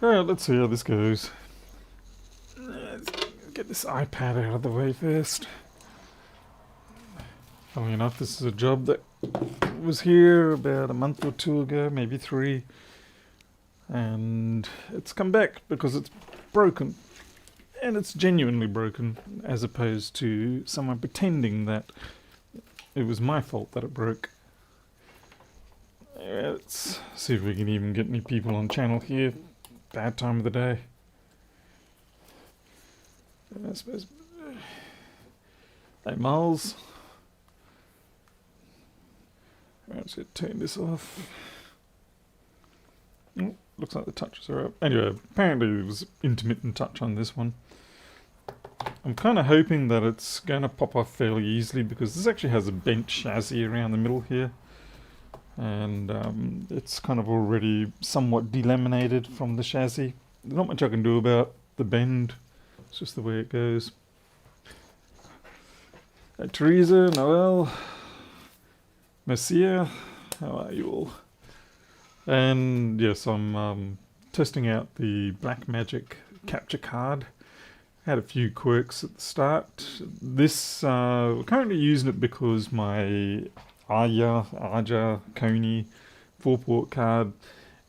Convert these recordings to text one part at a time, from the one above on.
Alright, let's see how this goes. Let's get this iPad out of the way first. Funnily enough, this is a job that was here about a month or two ago, maybe 3. And it's come back because it's broken. And it's genuinely broken, as opposed to someone pretending that it was my fault that it broke. Let's see if we can even get any people on channel here. Bad time of the day. I suppose. Hey, Miles. I'm just going to turn this off. Oh, looks like the touches are up. Anyway, apparently there was intermittent touch on this one. I'm kind of hoping that it's going to pop off fairly easily because this actually has a bent chassis around the middle here. And it's kind of already somewhat delaminated from the chassis. There's not much I can do about the bend. It's just the way it goes. Hey, Teresa, Noel, Mercia, how are you all? And yes, I'm testing out the BlackMagic capture card. Had a few quirks at the start. This, we're currently using it because my Aja Kony 4-port card,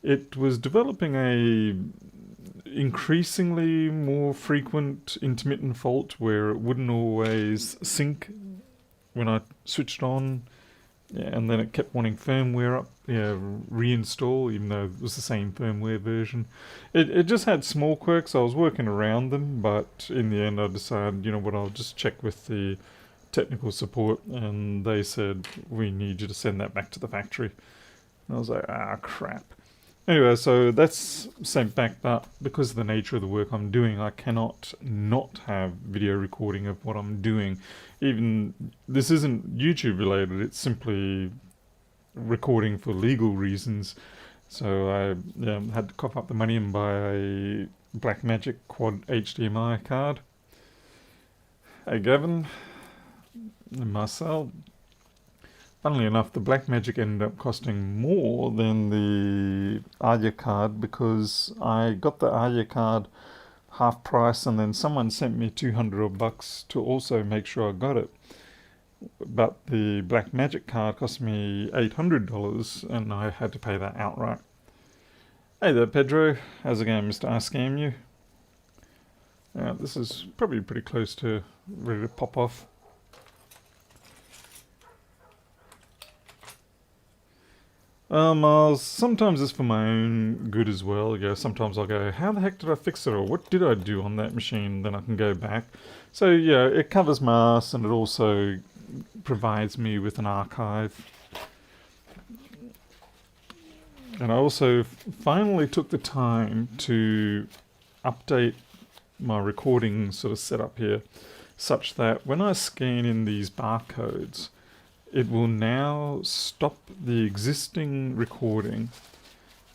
it was developing a increasingly more frequent intermittent fault where it wouldn't always sync when I switched on, and then it kept wanting firmware up, reinstall, even though it was the same firmware version. It just had small quirks. I was working around them, but in the end I decided, you know what, I'll just check with the technical support, and they said, we need you to send that back to the factory. And I was like, ah, crap. Anyway, so that's sent back, but because of the nature of the work I'm doing, I cannot not have video recording of what I'm doing. Even, this isn't YouTube related, it's simply recording for legal reasons. So I had to cough up the money and buy a BlackMagic Quad HDMI card. Hey Gavin and Marcel. Funnily enough, the BlackMagic ended up costing more than the Aja card because I got the Aja card half price and then someone sent me $200 to also make sure I got it. But the BlackMagic card cost me $800 and I had to pay that outright. Hey there Pedro, how's it going Mr. I Scam You? This is probably pretty close to ready to pop off. Sometimes it's for my own good as well. Sometimes I'll go, how the heck did I fix it? Or what did I do on that machine? Then I can go back. So yeah, it covers my ass and it also provides me with an archive. And I also finally took the time to update my recording sort of setup here such that when I scan in these barcodes, it will now stop the existing recording,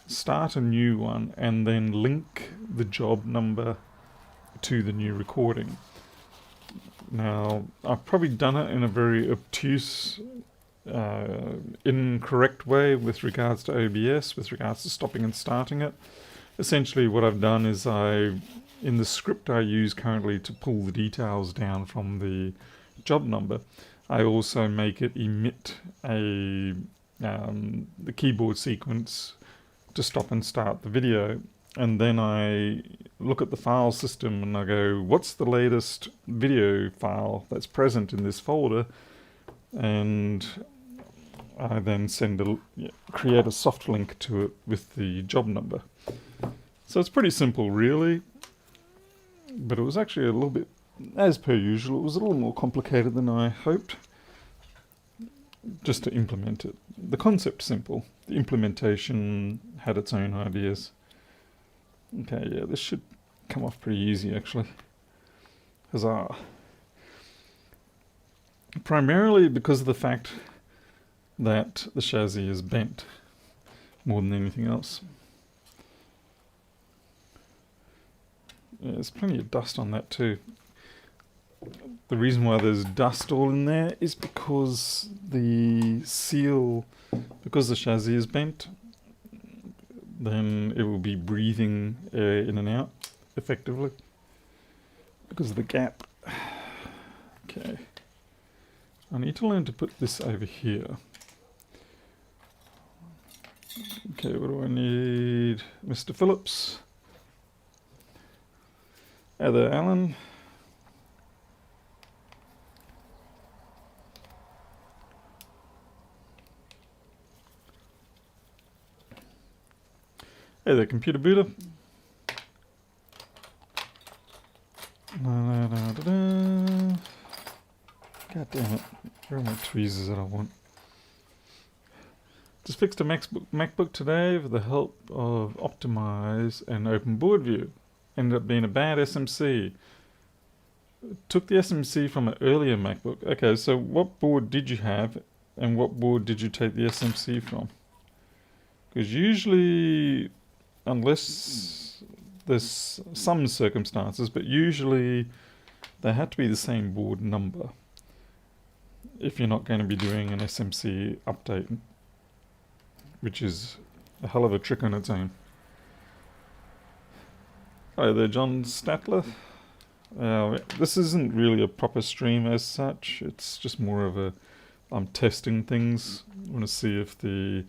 start a new one, and then link the job number to the new recording. Now, I've probably done it in a very obtuse, incorrect way with regards to OBS, with regards to stopping and starting it. Essentially what I've done is in the script I use currently to pull the details down from the job number, I also make it emit the keyboard sequence to stop and start the video. And then I look at the file system and I go, what's the latest video file that's present in this folder? And I then create a soft link to it with the job number. So it's pretty simple really, but it was actually a little bit, as per usual, it was a little more complicated than I hoped, just to implement it. The concept's simple. The implementation had its own ideas. Okay, yeah, this should come off pretty easy actually. Huzzah. Primarily because of the fact that the chassis is bent more than anything else. Yeah, there's plenty of dust on that too. The reason why there's dust all in there is because the seal, because the chassis is bent, then it will be breathing air in and out effectively because of the gap. Okay. I need to learn to put this over here. Okay, what do I need? Mr. Phillips. Hey there, Alan. Hey there, computer booter. God damn it. Where are my tweezers that I want? Just fixed a MacBook today with the help of Optimize and Open Board View. Ended up being a bad SMC. Took the SMC from an earlier MacBook. Okay, so what board did you have and what board did you take the SMC from? Because usually, unless there's some circumstances, but usually they have to be the same board number if you're not going to be doing an SMC update, which is a hell of a trick on its own. Hi there, John Statler. This isn't really a proper stream as such. It's just more of a I'm testing things. I want to see if the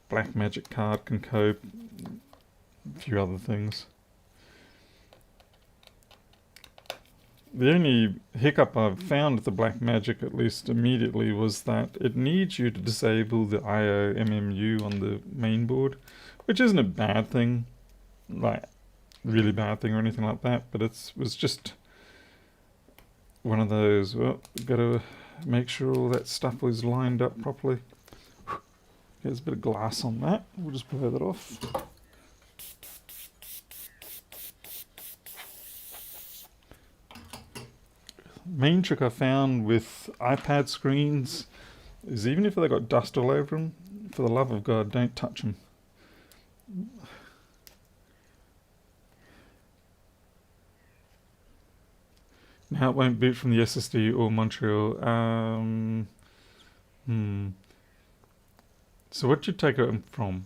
BlackMagic card can cope. A few other things. The only hiccup I've found with the BlackMagic, at least immediately, was that it needs you to disable the IO MMU on the main board, which isn't a bad thing, like really bad thing or anything like that, but it was just one of those, well, gotta make sure all that stuff was lined up properly. There's a bit of glass on that, we'll just blow that off. Main trick I found with iPad screens is even if they got dust all over them, for the love of God, don't touch them. Now it won't boot from the SSD or Montreal. So what did you take it from?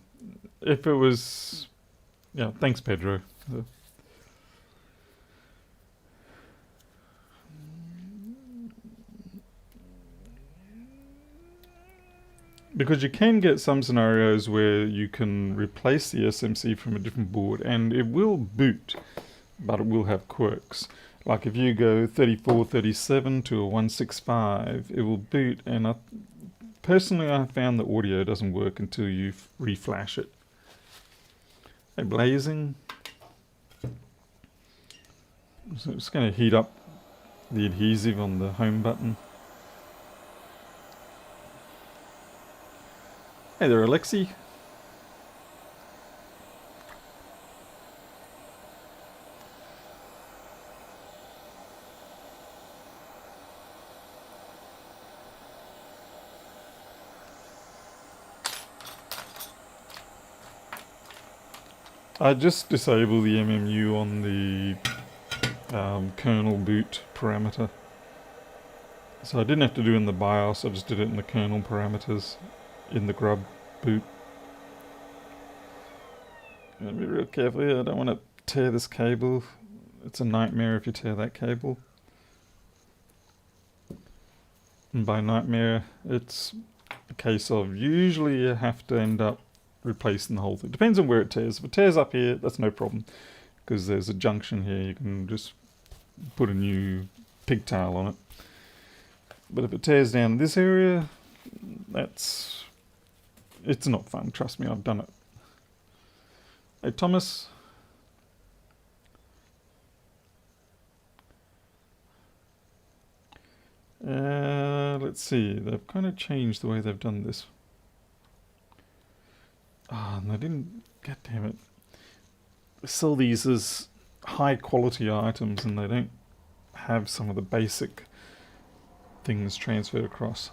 If it was... Yeah, thanks Pedro. Because you can get some scenarios where you can replace the SMC from a different board and it will boot, but it will have quirks. Like if you go 3437 to a 165, it will boot, and personally I found the audio doesn't work until you reflash it. Hey, blazing. So it's going to heat up the adhesive on the home button. Hey there, Alexi. I just disable the MMU on the kernel boot parameter. So I didn't have to do it in the BIOS, I just did it in the kernel parameters in the grub boot. Gotta be real careful here, I don't want to tear this cable. It's a nightmare if you tear that cable. And by nightmare, it's a case of usually you have to end up replacing the whole thing. Depends on where it tears. If it tears up here, that's no problem, because there's a junction here, you can just put a new pigtail on it. But if it tears down this area, it's not fun, trust me, I've done it. Hey Thomas. Let's see, they've kind of changed the way they've done this. Ah, and they didn't, god damn it. They sell these as high quality items and they don't have some of the basic things transferred across.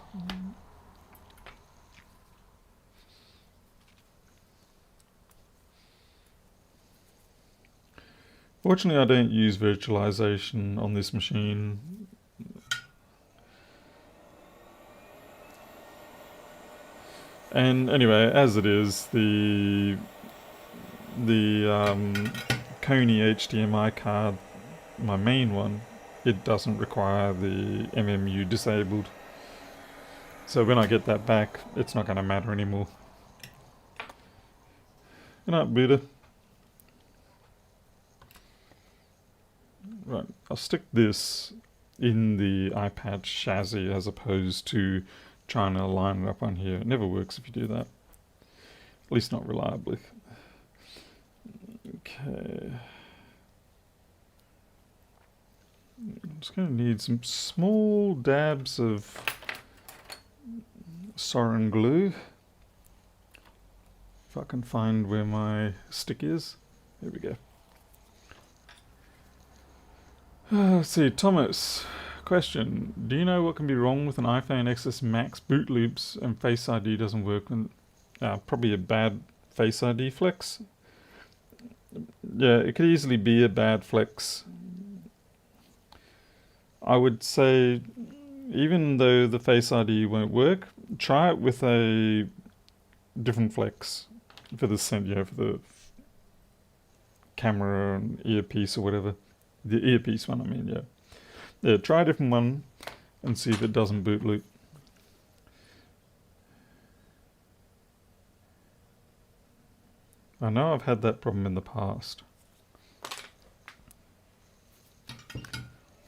Fortunately, I don't use virtualization on this machine. And anyway, as it is, the the Kony HDMI card, my main one, it doesn't require the MMU disabled. So when I get that back, it's not going to matter anymore. Good night, Buddha. Right, I'll stick this in the iPad chassis as opposed to trying to line it up on here. It never works if you do that. At least not reliably. Okay. I'm just going to need some small dabs of Sarin glue. If I can find where my stick is. There we go. Let's see, Thomas. Question. Do you know what can be wrong with an iPhone XS Max boot loops and Face ID doesn't work? Probably a bad Face ID flex. Yeah, it could easily be a bad flex. I would say, even though the Face ID won't work, try it with a different flex for the for the camera and earpiece or whatever. The earpiece one, I mean, yeah. Yeah, try a different one and see if it doesn't boot loop. I know I've had that problem in the past.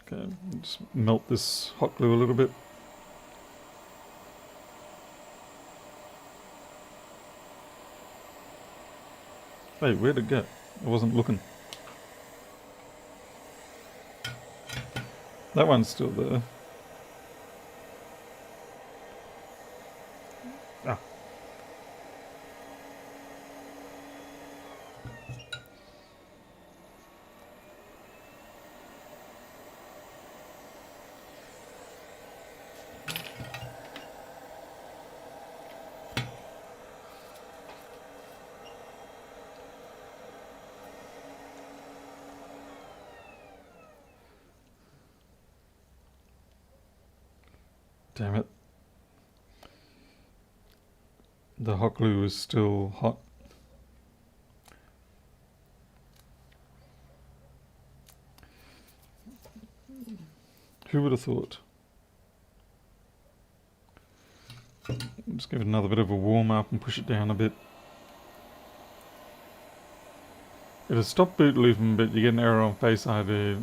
Okay, just melt this hot glue a little bit. Hey, where'd it go? I wasn't looking. That one's still there. Ah. Damn it. The hot glue is still hot. Who would have thought? Just give it another bit of a warm up and push it down a bit. It'll stop boot looping, but you get an error on Face ID.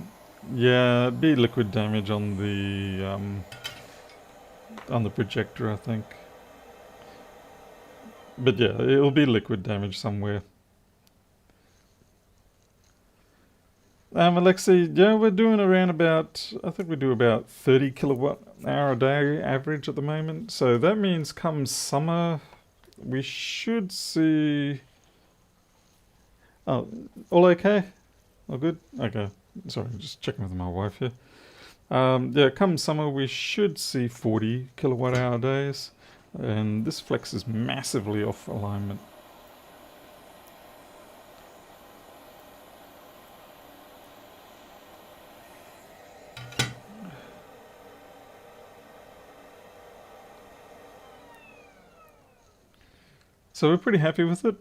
Yeah, it'd be liquid damage on the projector, I think. But yeah, it'll be liquid damage somewhere. Alexei, yeah, we're doing around about, I think we do about 30 kilowatt hour a day average at the moment. So that means come summer, we should see... Oh, all okay? All good? Okay. Sorry, just checking with my wife here. Yeah, come summer, we should see 40 kilowatt hour days. And this flex is massively off alignment. So we're pretty happy with it.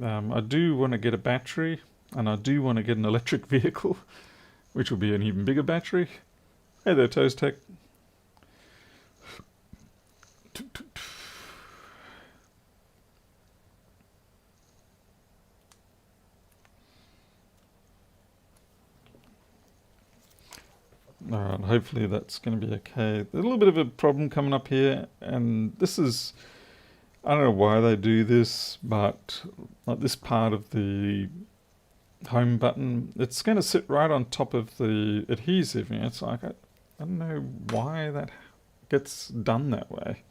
I do want to get a battery, and I do want to get an electric vehicle, which will be an even bigger battery. Hey there, Toast Tech. Alright, hopefully that's going to be okay. There's a little bit of a problem coming up here, and this is... I don't know why they do this, but like this part of the home button, it's going to sit right on top of the adhesive. And it's like, I don't know why that gets done that way.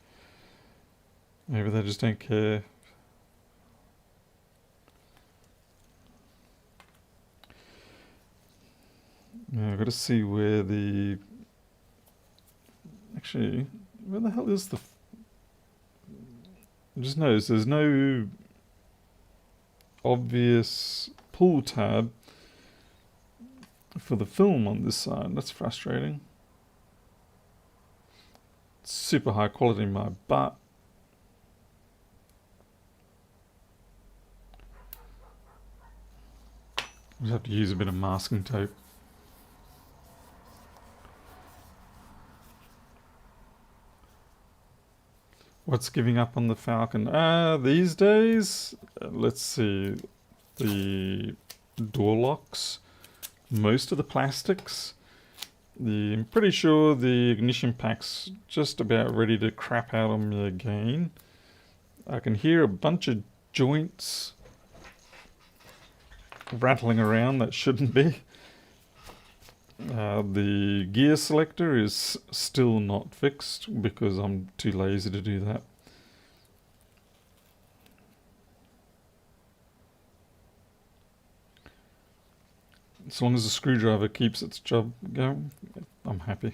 Maybe they just don't care. Yeah, I've got to see where the... Actually, where the hell is the... Just notice there's no obvious pull tab for the film on this side. That's frustrating. It's super high quality in my butt. Just have to use a bit of masking tape. What's giving up on the Falcon? These days, let's see, the door locks, most of the plastics. I'm pretty sure the ignition pack's just about ready to crap out on me again. I can hear a bunch of joints rattling around that shouldn't be. The gear selector is still not fixed because I'm too lazy to do that. As long as the screwdriver keeps its job going, I'm happy.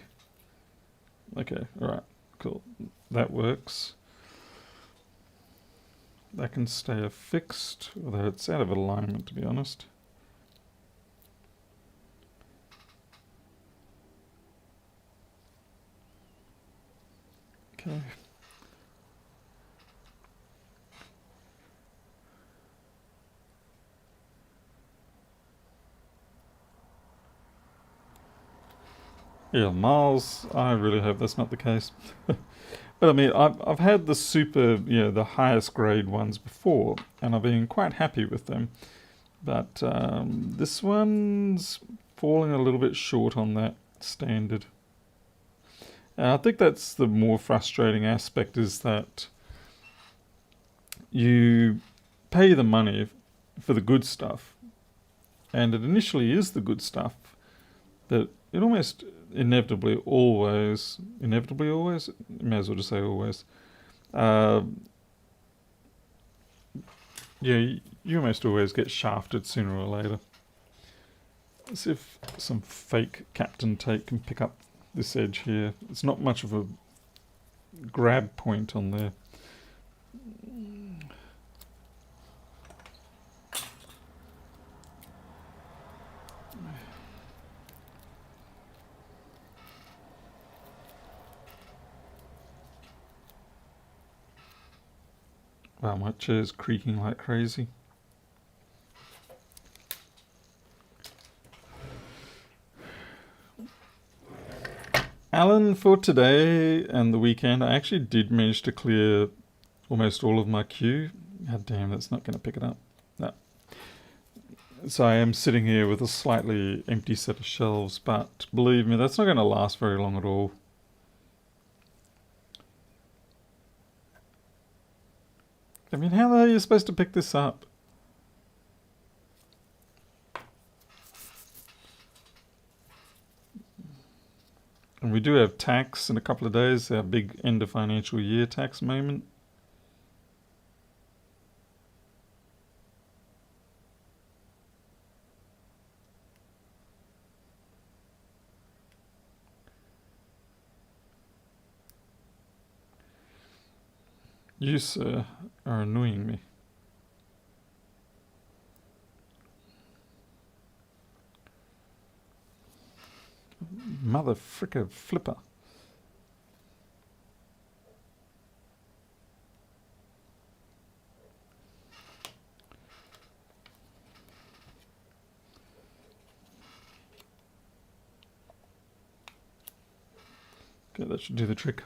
Okay, alright, cool. That works. That can stay affixed, although it's out of alignment, to be honest. Okay. Yeah, Miles, I really hope that's not the case. But I mean, I've had the super, the highest grade ones before, and I've been quite happy with them. But this one's falling a little bit short on that standard. I think that's the more frustrating aspect, is that you pay the money for the good stuff, and it initially is the good stuff, but it almost inevitably always, may as well just say always, you almost always get shafted sooner or later. Let's see if some fake Captain tape can pick up this edge here. It's not much of a grab point on there. Wow, my chair's creaking like crazy. Alan, for today and the weekend, I actually did manage to clear almost all of my queue. God damn, that's not going to pick it up. No. So I am sitting here with a slightly empty set of shelves, but believe me, that's not going to last very long at all. I mean, how the hell are you supposed to pick this up? And we do have tax in a couple of days, our big end of financial year tax moment. You, sir, are annoying me. Mother fricker flipper. Okay, that should do the trick.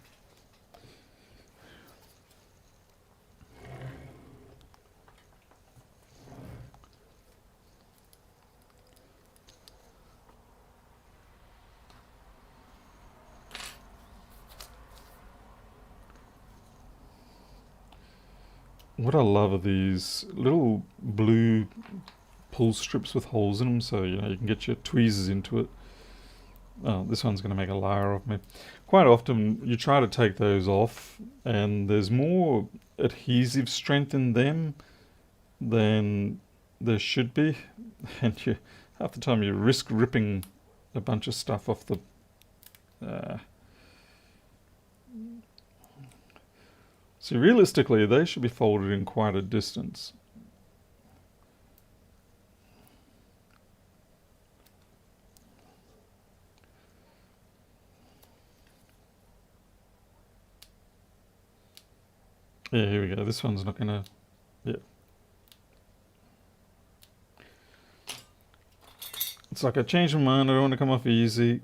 What I love are these little blue pull strips with holes in them, so you can get your tweezers into it. Oh, this one's going to make a liar of me. Quite often you try to take those off and there's more adhesive strength in them than there should be, and half the time you risk ripping a bunch of stuff off the So realistically, they should be folded in quite a distance. Yeah, here we go. This one's not gonna... Yeah. It's like I changed my mind, I don't want to come off easy.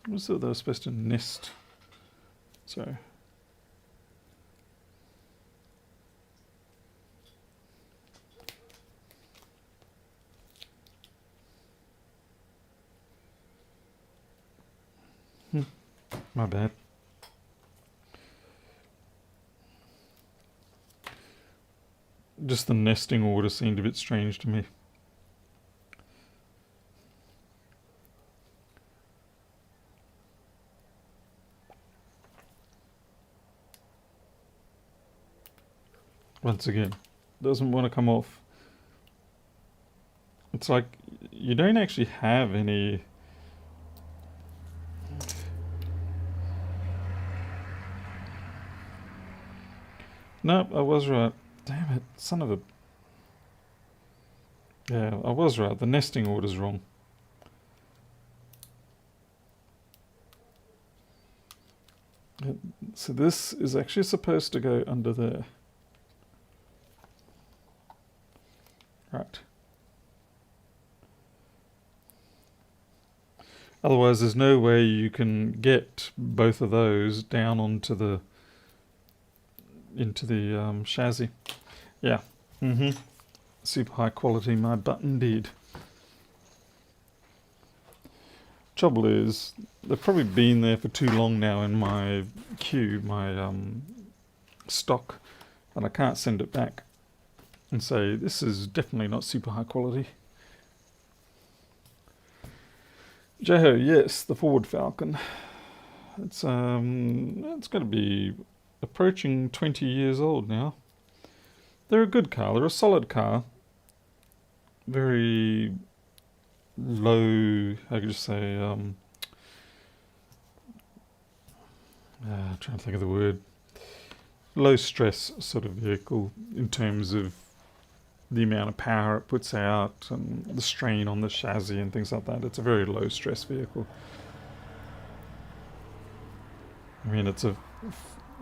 Was it they were supposed to nest? So my bad. Just the nesting order seemed a bit strange to me. Once again, doesn't want to come off. It's like you don't actually have any. Nope, I was right. Damn it, son of a. Yeah, I was right. The nesting order's wrong. So this is actually supposed to go under there. Right. Otherwise, there's no way you can get both of those down onto the into the chassis. Yeah. Super high quality, my butt indeed. Trouble is, they've probably been there for too long now in my queue, my stock, and I can't send it back and say this is definitely not super high quality. Jeho, yes, the Ford Falcon. It's going to be approaching 20 years old now. They're a good car. They're a solid car. Very low, how could you say, trying to think of the word, low stress sort of vehicle in terms of the amount of power it puts out and the strain on the chassis and things like that. It's a very low stress vehicle. I mean, it's a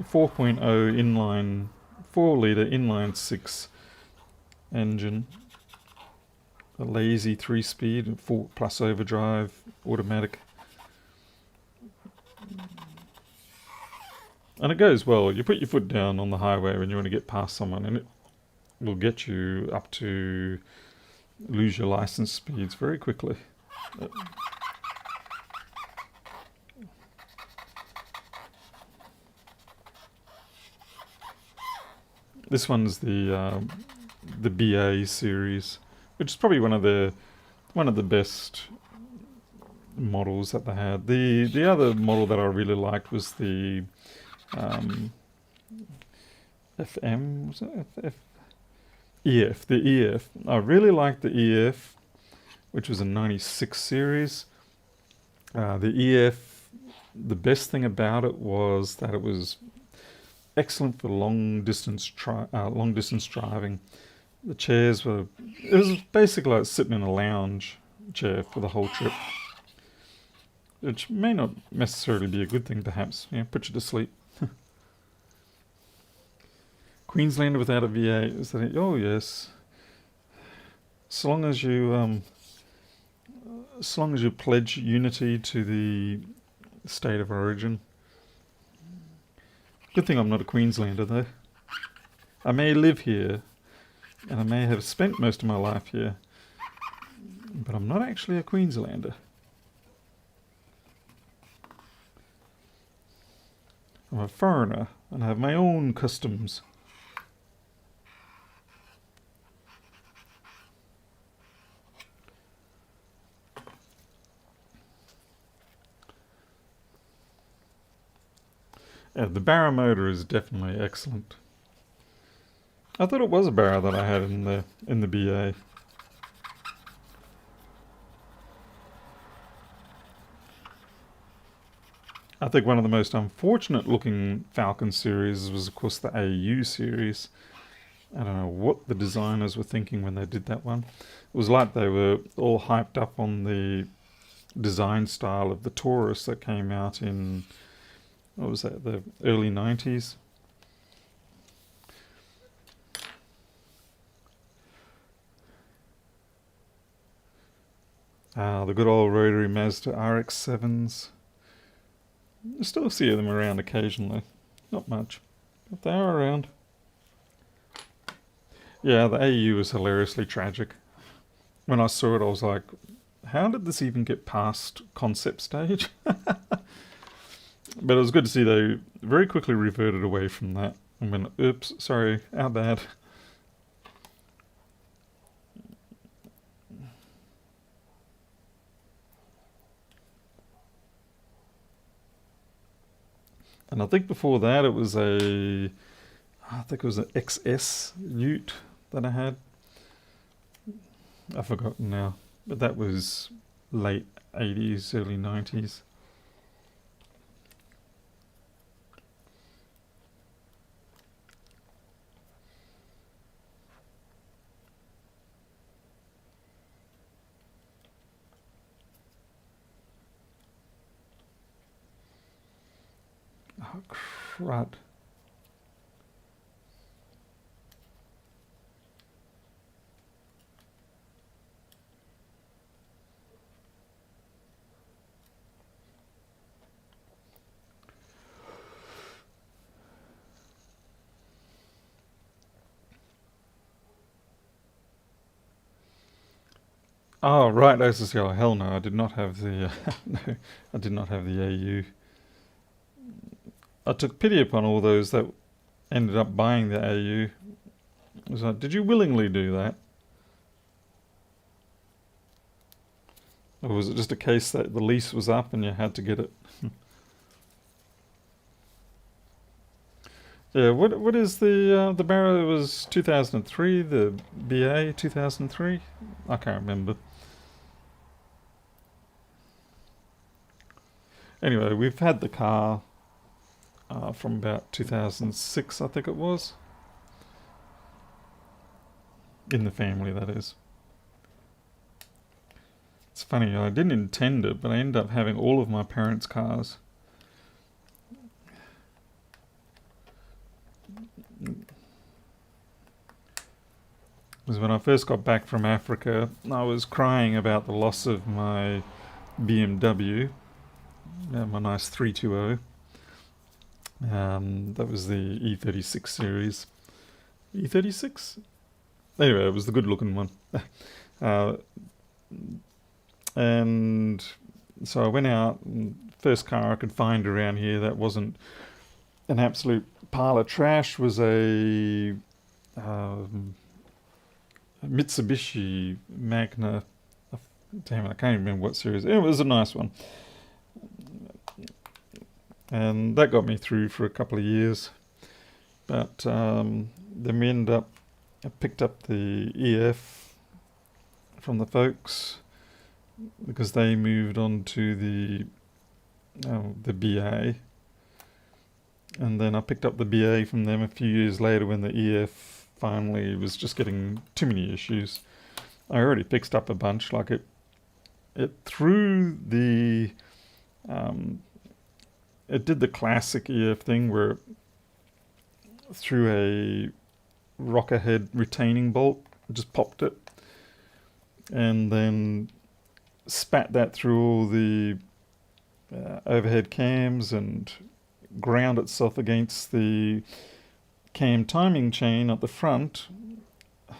4.0 inline, 4-litre inline 6 engine. A lazy 3-speed, 4 plus overdrive, automatic. And it goes well. You put your foot down on the highway when you want to get past someone and it will get you up to lose your license speeds very quickly. This one's the BA series, which is probably one of the best models that they had. The other model that I really liked was the FM, was it EF, the EF. I really liked the EF, which was a 96 series. The EF, the best thing about it was that it was excellent for long distance driving. The chairs were, it was basically like sitting in a lounge chair for the whole trip, which may not necessarily be a good thing, perhaps. Yeah, put you to sleep. Queenslander without a V8 is that? Oh yes. So long as you pledge unity to the state of origin. Good thing I'm not a Queenslander though. I may live here, and I may have spent most of my life here, but I'm not actually a Queenslander. I'm a foreigner, and I have my own customs. Yeah, the Barra motor is definitely excellent. I thought it was a Barra that I had in the BA. I think one of the most unfortunate looking Falcon series was of course the AU series. I don't know what the designers were thinking when they did that one. It was like they were all hyped up on the design style of the Taurus that came out in, what was that, the early 90s. The good old rotary Mazda RX-7s. You still see them around occasionally. Not much, but they are around. Yeah, the AU is hilariously tragic. When I saw it, I was like, how did this even get past concept stage? But it was good to see they very quickly reverted away from that and went, oops, sorry, our bad. And I think before that it was I think it was an XS Ute that I had. I've forgotten now, but that was late 80s, early 90s. Oh, crud. Oh, right, oh, hell no, I did not have the, no, I did not have the AU. I took pity upon all those that ended up buying the AU. I was like, did you willingly do that? Or was it just a case that the lease was up and you had to get it? Yeah, what is the Barrow? It was 2003, the BA 2003? I can't remember. Anyway, we've had the car from about 2006, I think it was. In the family, that is. It's funny, I didn't intend it, but I ended up having all of my parents' cars. Because when I first got back from Africa, I was crying about the loss of my BMW, my nice 320. That was the E36 series. E36? Anyway, it was the good looking one. And so I went out, and first car I could find around here that wasn't an absolute pile of trash was a Mitsubishi Magna. Damn it, I can't remember what series. It was a nice one. And that got me through for a couple of years. But then we ended up, I picked up the EF from the folks because they moved on to the BA. And then I picked up the BA from them a few years later when the EF finally was just getting too many issues. I already fixed up a bunch, like it threw the, it did the classic EF thing where it threw a rocker head retaining bolt, just popped it, and then spat that through all the overhead cams and ground itself against the cam timing chain at the front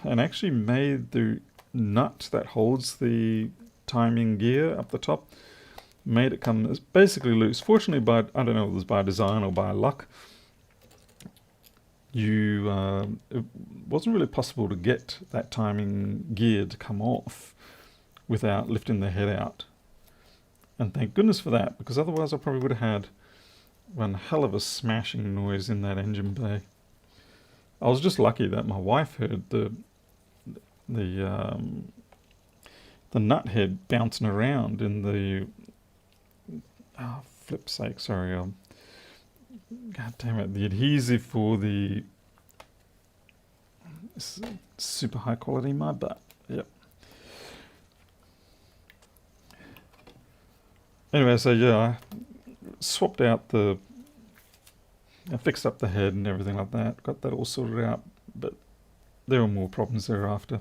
and actually made the nut that holds the timing gear up the top, made it come basically loose. Fortunately, I don't know if it was by design or by luck, it wasn't really possible to get that timing gear to come off without lifting the head out. And thank goodness for that, because otherwise I probably would have had one hell of a smashing noise in that engine bay. I was just lucky that my wife heard the nut head bouncing around in the flip's sake, sorry, god damn it, the adhesive for the super high quality mud butt. Yep. Anyway, so yeah, I swapped out I fixed up the head and everything like that. Got that all sorted out, but there were more problems thereafter.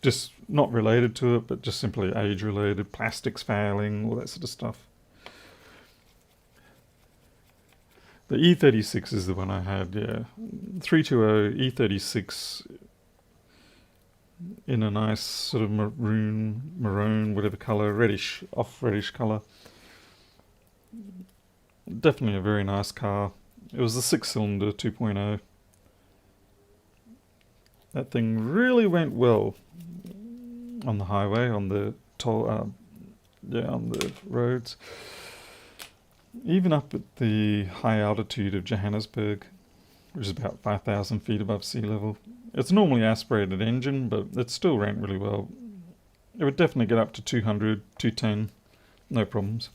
Just not related to it, but just simply age related, plastics failing, all that sort of stuff. The E36 is the one I had, yeah. 320 E36 in a nice sort of maroon, whatever colour, reddish, off reddish colour. Definitely a very nice car. It was a 6-cylinder 2.0. That thing really went well on the highway, on the on the roads. Even up at the high altitude of Johannesburg, which is about 5,000 feet above sea level. It's normally aspirated engine, but it still ran really well. It would definitely get up to 200, 210, no problems.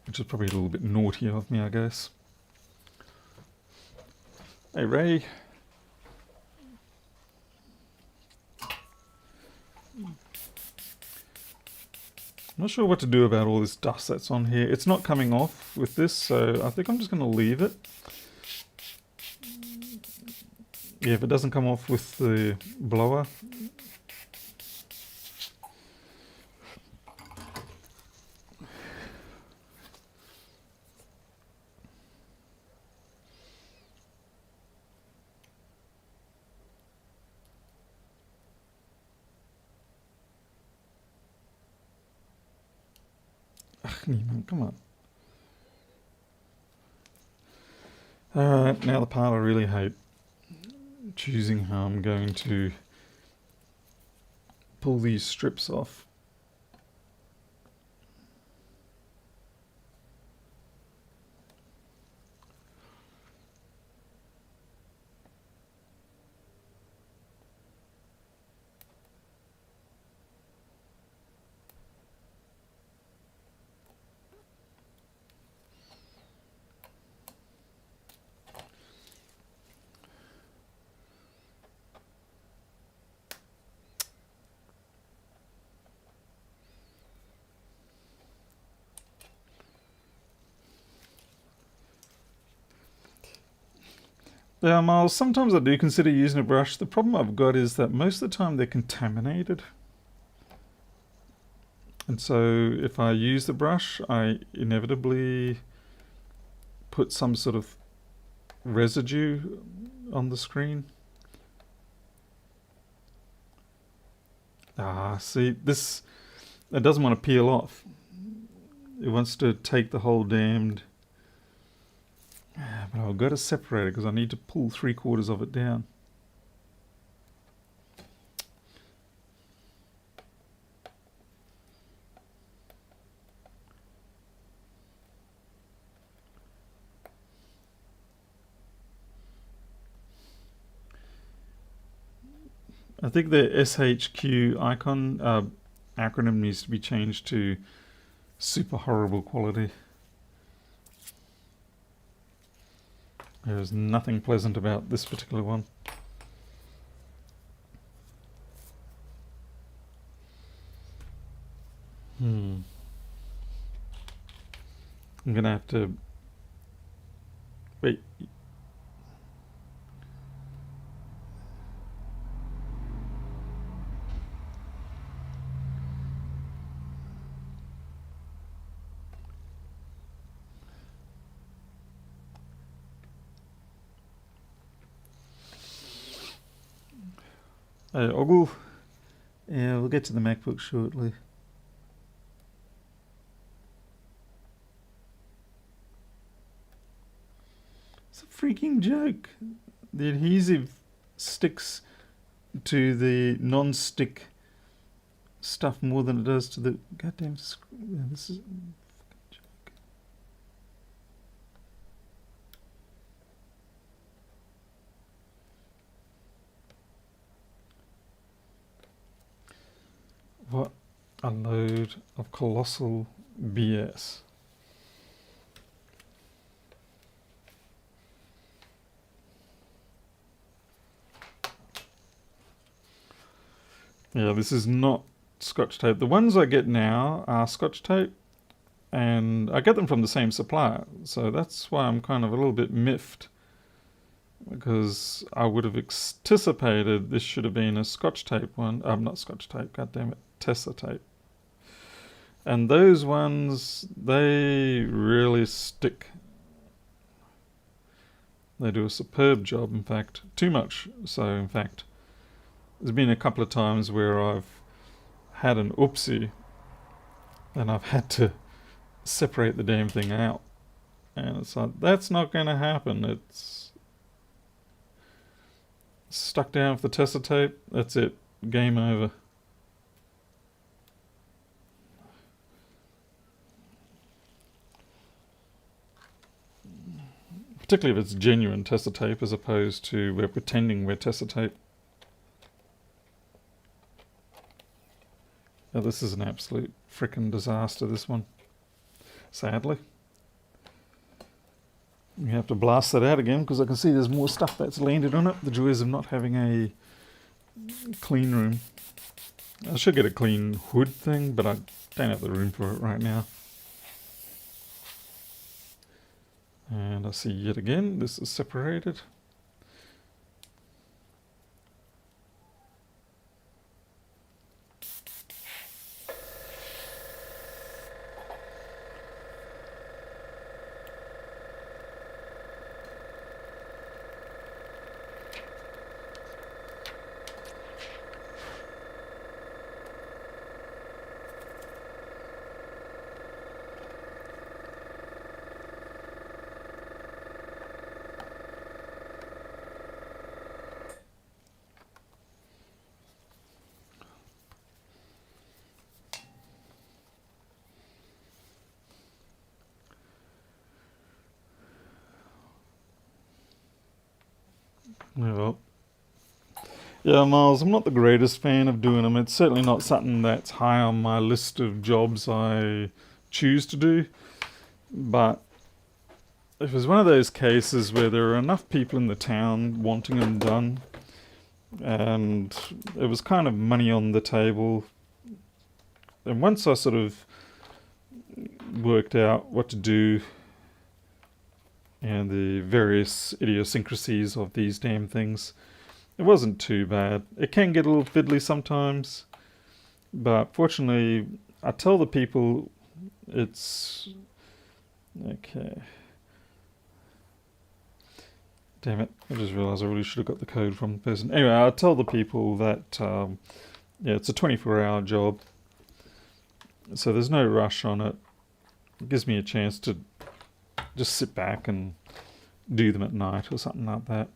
Which is probably a little bit naughty of me, I guess. Hey, Ray. I'm not sure what to do about all this dust that's on here. It's not coming off with this, so I think I'm just going to leave it. Yeah, if it doesn't come off with the blower. Come on. Alright, now the part I really hate. Choosing how I'm going to pull these strips off. Yeah, Miles, sometimes I do consider using a brush. The problem I've got is that most of the time they're contaminated. And so if I use the brush, I inevitably put some sort of residue on the screen. See, this, it doesn't want to peel off. It wants to take the whole damned... But I've got to separate it because I need to pull 3/4 of it down. I think the SHQ icon acronym needs to be changed to super horrible quality. There's nothing pleasant about this particular one. I'm gonna have to wait. Ogle. Yeah, we'll get to the MacBook shortly. It's a freaking joke. The adhesive sticks to the non-stick stuff more than it does to the goddamn screen. This is a fucking joke. What a load of colossal BS. Yeah, this is not Scotch tape. The ones I get now are Scotch tape, and I get them from the same supplier. So that's why I'm kind of a little bit miffed, because I would have anticipated this should have been a Scotch tape one. Not Scotch tape, god damn it, Tessa tape. And those ones, they really stick. They do a superb job, in fact. Too much so, in fact. There's been a couple of times where I've had an oopsie and I've had to separate the damn thing out. And it's like, that's not going to happen. It's stuck down with the Tessa tape. That's it. Game over. Particularly if it's genuine Tessa tape as opposed to we're pretending we're Tessa tape. Now, this is an absolute frickin' disaster, this one. Sadly. We have to blast that out again because I can see there's more stuff that's landed on it. The joys of not having a clean room. I should get a clean hood thing, but I don't have the room for it right now. And I see yet again, this is separated. Well, yeah, Miles, I'm not the greatest fan of doing them. It's certainly not something that's high on my list of jobs I choose to do. But if it's one of those cases where there are enough people in the town wanting them done, and it was kind of money on the table, and once I sort of worked out what to do and the various idiosyncrasies of these damn things, it wasn't too bad. It can get a little fiddly sometimes, but fortunately, I tell the people it's... Okay. Damn it, I just realised I really should have got the code from the person. Anyway, I tell the people that, yeah, it's a 24-hour job, so there's no rush on it. It gives me a chance to just sit back and do them at night or something like that.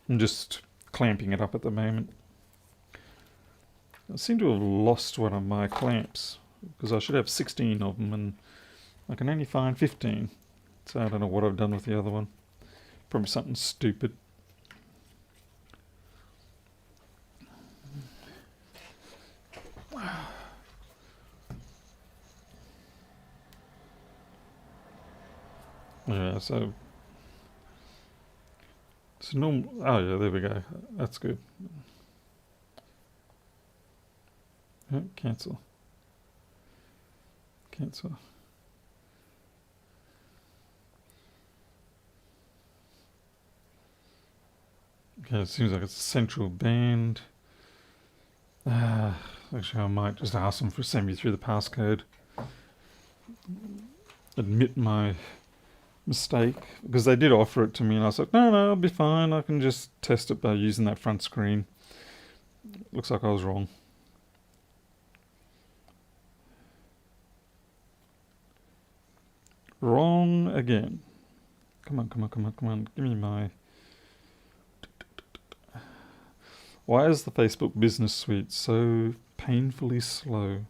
I'm just clamping it up at the moment. I seem to have lost one of my clamps because I should have 16 of them and I can only find 15. So I don't know what I've done with the other one. Probably something stupid. Yeah, so normal. Oh yeah, there we go. That's good. Oh, cancel. Cancel. Okay, it seems like it's a central band. Actually, I might just ask them to send me through the passcode. Admit my mistake, because they did offer it to me and I was like, no, I'll be fine. I can just test it by using that front screen. Looks like I was wrong. Wrong again. Come on. Give me my... Why is the Facebook Business Suite so painfully slow?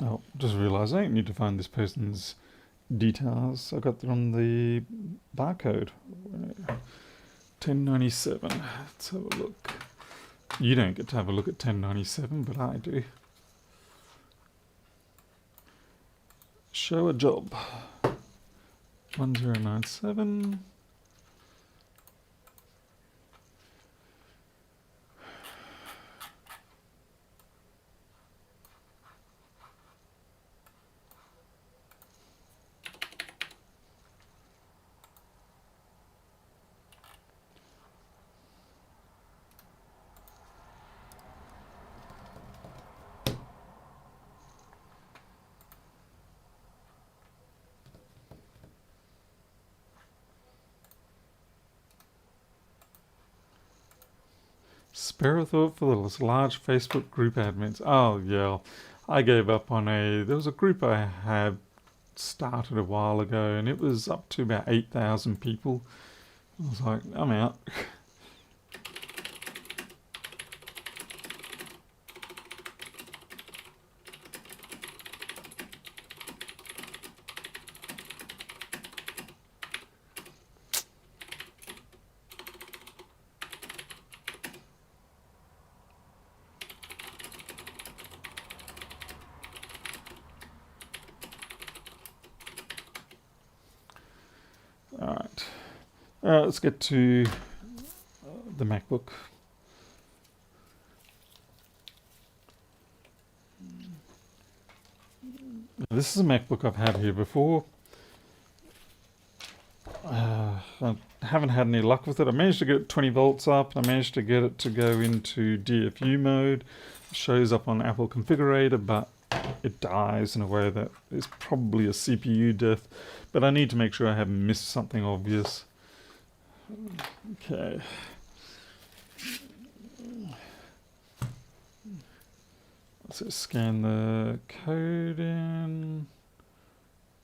Oh, just realised I need to find this person's details. I got them on the barcode. 1097. Let's have a look. You don't get to have a look at 1097, but I do. Show a job. 1097. Spare a thought for those large Facebook group admins. Oh, yeah. I gave up on there was a group I had started a while ago and it was up to about 8,000 people. I was like, I'm out. Alright. Let's get to the MacBook. This is a MacBook I've had here before. I haven't had any luck with it. I managed to get it 20 volts up. I managed to get it to go into DFU mode. It shows up on Apple Configurator, but it dies in a way that is probably a CPU death. But I need to make sure I haven't missed something obvious. Okay. So scan the code in.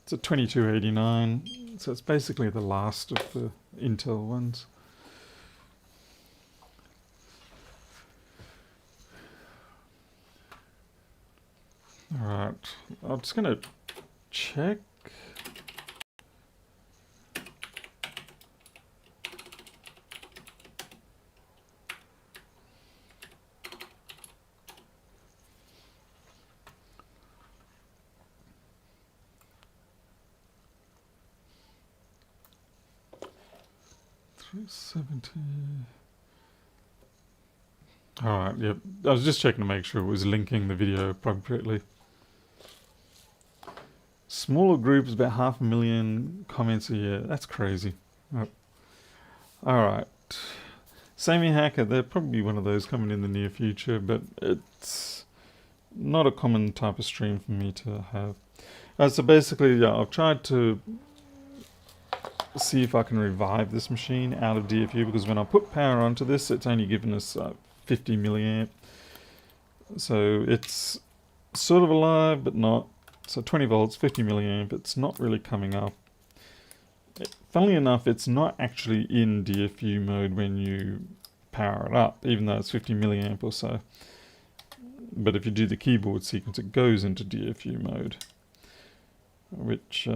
It's a 2289, so it's basically the last of the Intel ones. Alright, I'm just going to check. Alright, yep. I was just checking to make sure it was linking the video appropriately. Smaller groups, about 500,000 comments a year. That's crazy. Oh. Alright. Sammy Hacker, there'll probably be one of those coming in the near future, but it's not a common type of stream for me to have. So basically, yeah, I've tried to see if I can revive this machine out of DFU, because when I put power onto this, it's only given us 50 milliamp. So it's sort of alive, but not. So 20 volts, 50 milliamp, it's not really coming up. Funnily enough, it's not actually in DFU mode when you power it up, even though it's 50 milliamp or so. But if you do the keyboard sequence, it goes into DFU mode, which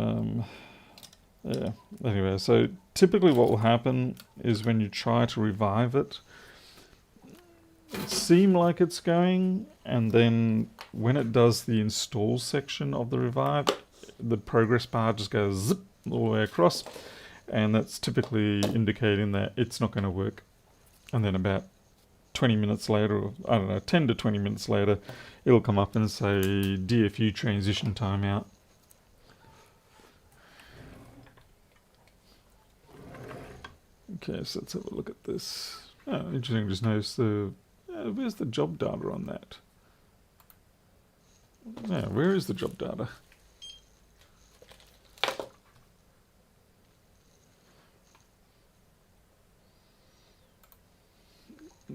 yeah, anyway, so typically what will happen is when you try to revive it, it seems like it's going, and then when it does the install section of the revive, the progress bar just goes zip all the way across, and that's typically indicating that it's not going to work. And then about 20 minutes later, or I don't know, 10 to 20 minutes later, it'll come up and say DFU transition timeout. Okay, so let's have a look at this. Oh, interesting, just notice the... where's the job data on that? Yeah, where is the job data?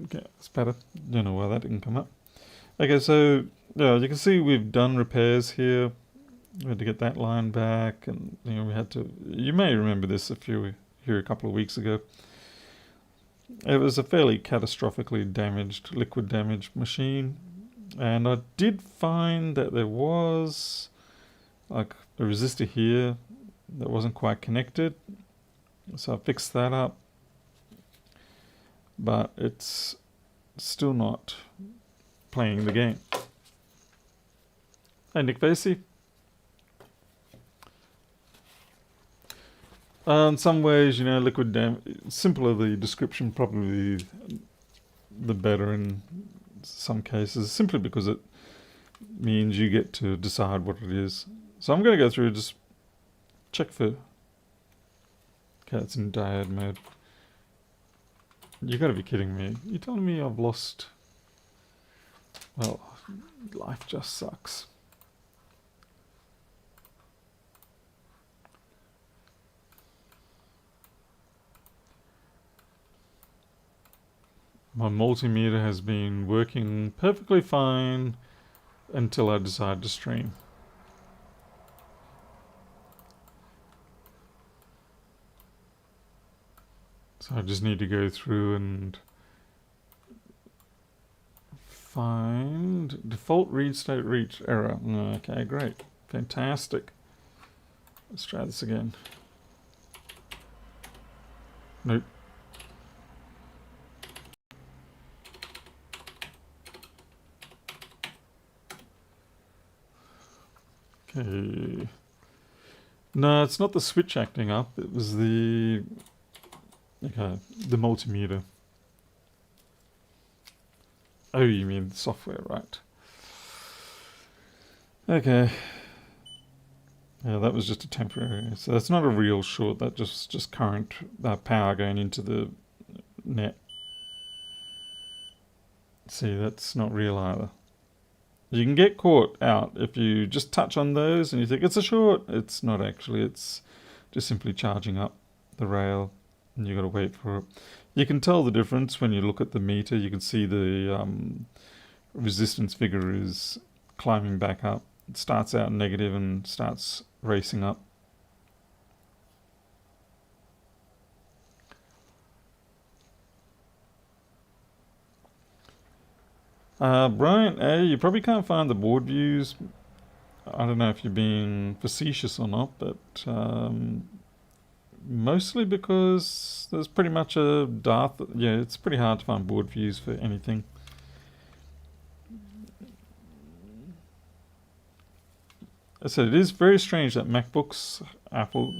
Okay, that's better. Don't know why that didn't come up. Okay, so yeah, you can see we've done repairs here. We had to get that line back, and you know, we had to... You may remember this if you were here a couple of weeks ago. It was a fairly catastrophically damaged, liquid damaged machine. And I did find that there was like a resistor here that wasn't quite connected. So I fixed that up. But it's still not playing the game. Hey, Nick Vasey. In some ways, you know, liquid simpler the description, probably the better in some cases, simply because it means you get to decide what it is. So I'm going to go through and just check for... Okay, it's in diode mode. You got to be kidding me. You're telling me I've lost... Well, life just sucks. My multimeter has been working perfectly fine until I decide to stream. So I just need to go through and find default read state reach error. Okay, great. Fantastic. Let's try this again. Nope. Okay. No, it's not the switch acting up. It was the... Okay, the multimeter. Oh, you mean the software, right. Okay. Yeah, that was just a temporary. So that's not a real short. That just current power going into the net. See, that's not real either. You can get caught out if you just touch on those and you think it's a short. It's not actually. It's just simply charging up the rail, and you got to wait for it. You can tell the difference when you look at the meter. You can see the resistance figure is climbing back up. It starts out negative and starts racing up. Brian A, you probably can't find the board views. I don't know if you're being facetious or not, but mostly because there's pretty much a dearth. Yeah, it's pretty hard to find board views for anything. I said it is very strange that MacBook's Apple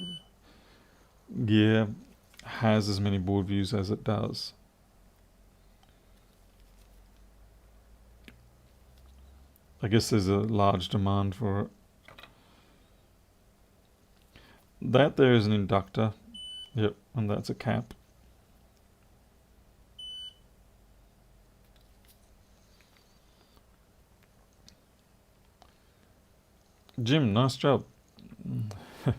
gear has as many board views as it does. I guess there's a large demand for it. That there is an inductor. Yep, and that's a cap. Jim, nice job. Do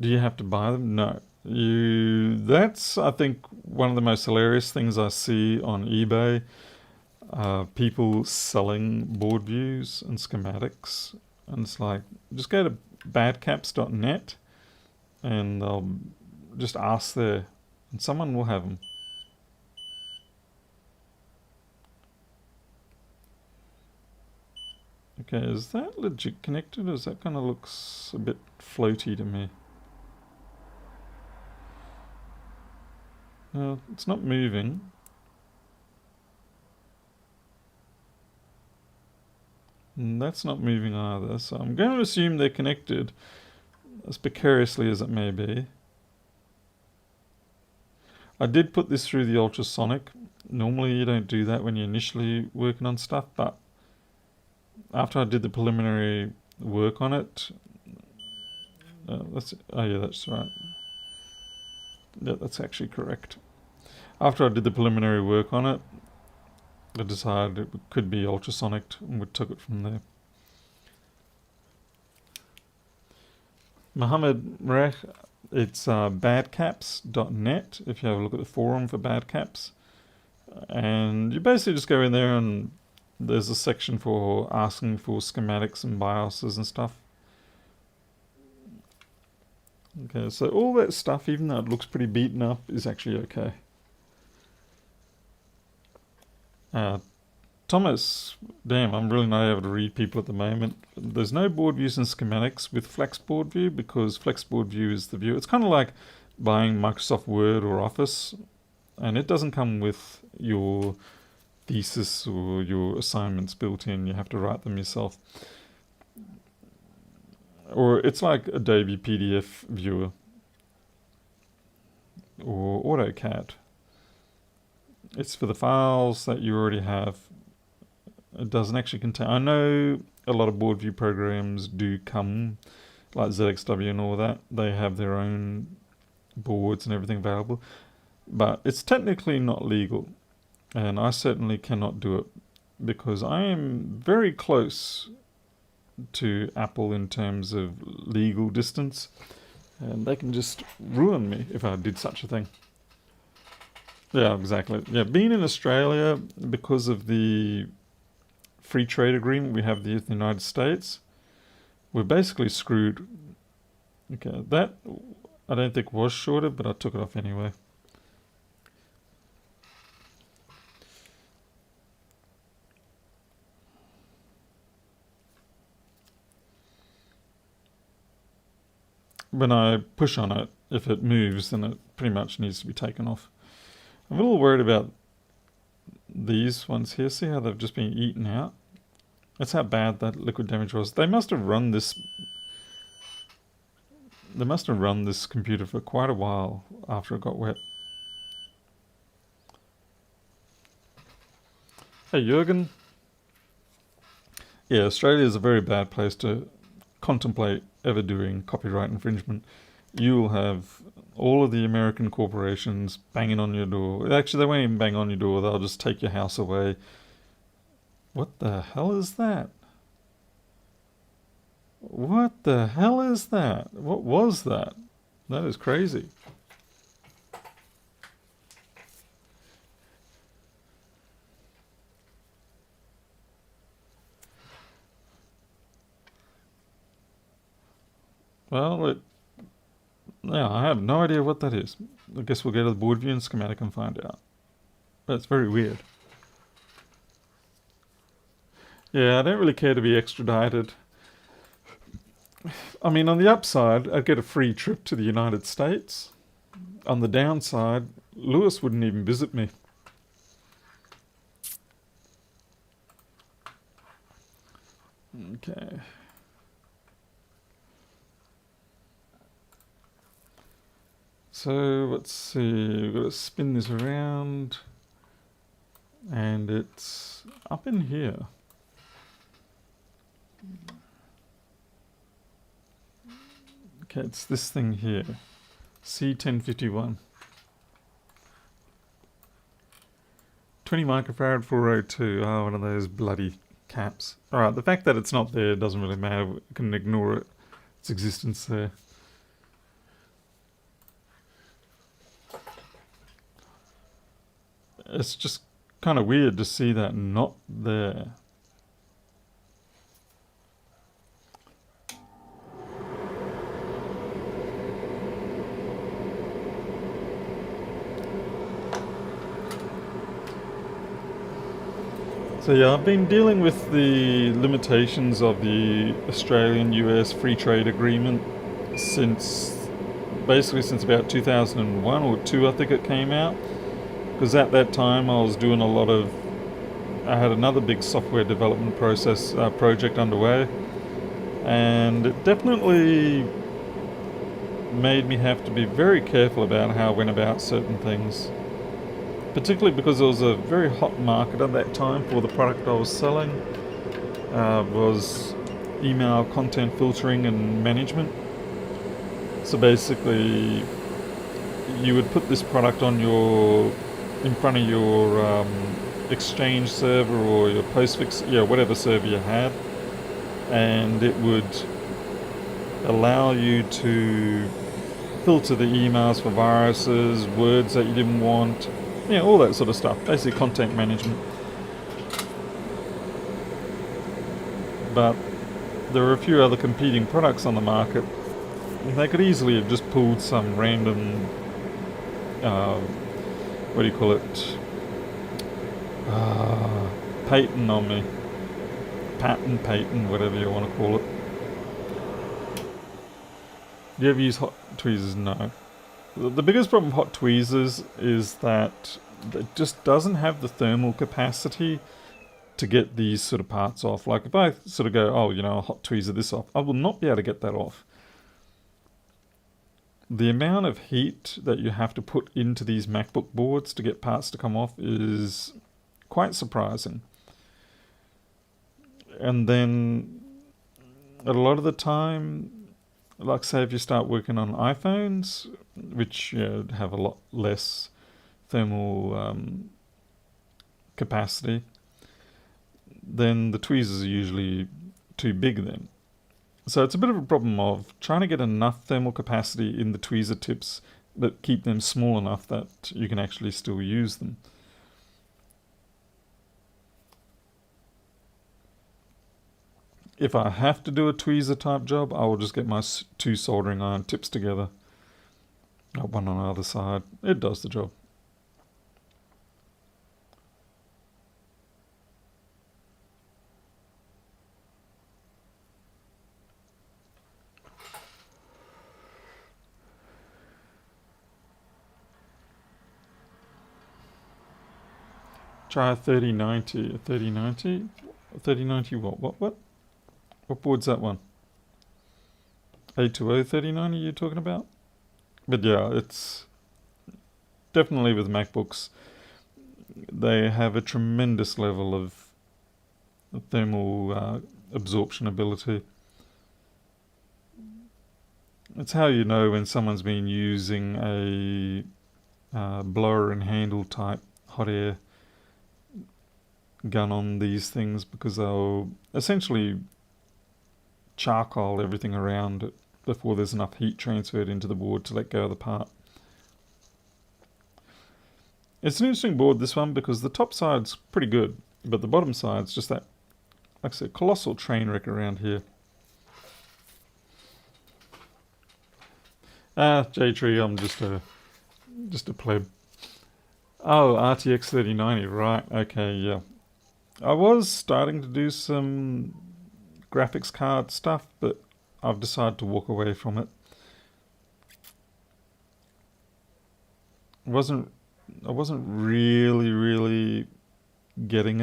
you have to buy them? No. That's, I think, one of the most hilarious things I see on eBay. People selling board views and schematics. And it's like, just go to badcaps.net and they'll just ask there and someone will have them. Okay, is that legit connected, or is that kind of looks a bit floaty to me? No, it's not moving. And that's not moving either, so I'm going to assume they're connected, as precariously as it may be. I did put this through the ultrasonic. Normally you don't do that when you're initially working on stuff, but after I did the preliminary work on it, oh yeah, that's right. Yeah, that's actually correct. After I did the preliminary work on it, I decided it could be ultrasonic and we took it from there. Mohammed Rech, it's badcaps.net if you have a look at the forum for badcaps. And you basically just go in there and there's a section for asking for schematics and BIOSes and stuff. Okay, so all that stuff, even though it looks pretty beaten up, is actually okay. Thomas, damn, I'm really not able to read people at the moment. There's no board views and schematics with Flexboard View because Flexboard View is the view. It's kind of like buying Microsoft Word or Office, and it doesn't come with your thesis or your assignments built in. You have to write them yourself. Or it's like Adobe PDF Viewer or AutoCAD. It's for the files that you already have. It doesn't actually contain... I know a lot of board view programs do come, like ZXW and all that. They have their own boards and everything available. But it's technically not legal. And I certainly cannot do it because I am very close to Apple in terms of legal distance. And they can just ruin me if I did such a thing. Yeah, exactly. Yeah, being in Australia, because of the free trade agreement we have with the United States, we're basically screwed. Okay, that I don't think was shorted, but I took it off anyway. When I push on it, if it moves, then it pretty much needs to be taken off. I'm a little worried about these ones here. See how they've just been eaten out? That's how bad that liquid damage was. They must have run this... They must have run this computer for quite a while after it got wet. Hey, Jürgen. Yeah, Australia is a very bad place to contemplate ever doing copyright infringement. You will have all of the American corporations banging on your door. Actually, they won't even bang on your door. They'll just take your house away. What the hell is that? What the hell is that? What was that? That is crazy. Well, yeah, I have no idea what that is. I guess we'll go to the board view and schematic and find out. That's very weird. Yeah, I don't really care to be extradited. I mean, on the upside, I'd get a free trip to the United States. On the downside, Lewis wouldn't even visit me. Okay. So, let's see, we've got to spin this around, and it's up in here. Okay, it's this thing here, C1051. 20 microfarad 402, one of those bloody caps. Alright, the fact that it's not there doesn't really matter, we can ignore it, its existence there. It's just kind of weird to see that not there. So yeah, I've been dealing with the limitations of the Australian-US Free Trade Agreement basically since about 2001 or 2, I think it came out. Because at that time I was doing I had another big software development project underway, and it definitely made me have to be very careful about how I went about certain things. Particularly because there was a very hot market at that time for the product I was selling, was email content filtering and management. So basically, you would put this product on in front of your Exchange server or your Postfix, whatever server you had, and it would allow you to filter the emails for viruses, words that you didn't want, all that sort of stuff, basically content management. But there were a few other competing products on the market. They could easily have just pulled some random patent on me. Patent, whatever you want to call it. Do you ever use hot tweezers? No. The biggest problem with hot tweezers is that it just doesn't have the thermal capacity to get these sort of parts off. Like if I sort of go, oh, I'll hot tweezer this off, I will not be able to get that off. The amount of heat that you have to put into these MacBook boards to get parts to come off is quite surprising. And then a lot of the time, like say if you start working on iPhones, which have a lot less thermal capacity, then the tweezers are usually too big then. So it's a bit of a problem of trying to get enough thermal capacity in the tweezer tips that keep them small enough that you can actually still use them. If I have to do a tweezer type job, I will just get my 2 soldering iron tips together. Got one on either side. It does the job. Try a 3090. 3090 what? What board's that one? A20 3090 you're talking about? But yeah, it's definitely with MacBooks, they have a tremendous level of thermal absorption ability. It's how you know when someone's been using a blower and handle type hot air gun on these things, because they'll essentially charcoal everything around it before there's enough heat transferred into the board to let go of the part. It's an interesting board, this one, because the top side's pretty good, but the bottom side's just that, like I said, colossal train wreck around here. J-Tree, I'm just a pleb. Oh, RTX 3090, right, okay, yeah. I was starting to do some graphics card stuff, but I've decided to walk away from it. I wasn't really getting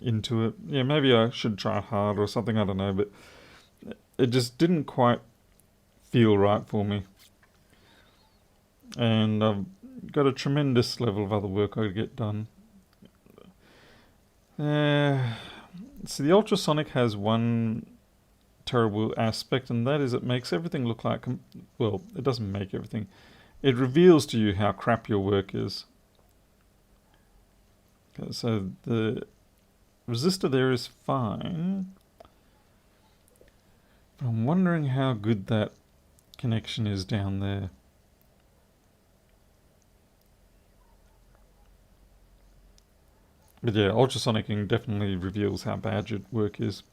into it. Yeah, maybe I should try hard or something, I don't know, but it just didn't quite feel right for me. And I've got a tremendous level of other work I could get done. So the ultrasonic has one terrible aspect, and that is it makes everything look like, well, it doesn't make everything. It reveals to you how crap your work is. Okay, so the resistor there is fine. But I'm wondering how good that connection is down there. But yeah, ultrasonicing definitely reveals how bad your work is.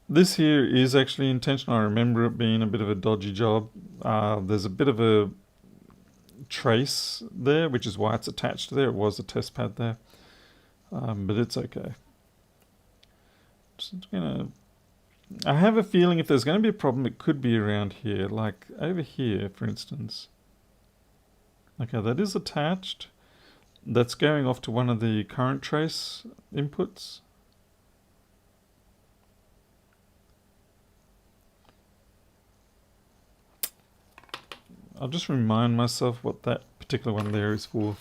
This here is actually intentional. I remember it being a bit of a dodgy job. There's a bit of a trace there, which is why it's attached there. It was a test pad there. But it's okay. Just gonna... I have a feeling if there's going to be a problem, it could be around here. Like over here, for instance. Okay, that is attached. That's going off to one of the current trace inputs. I'll just remind myself what that particular one there is for.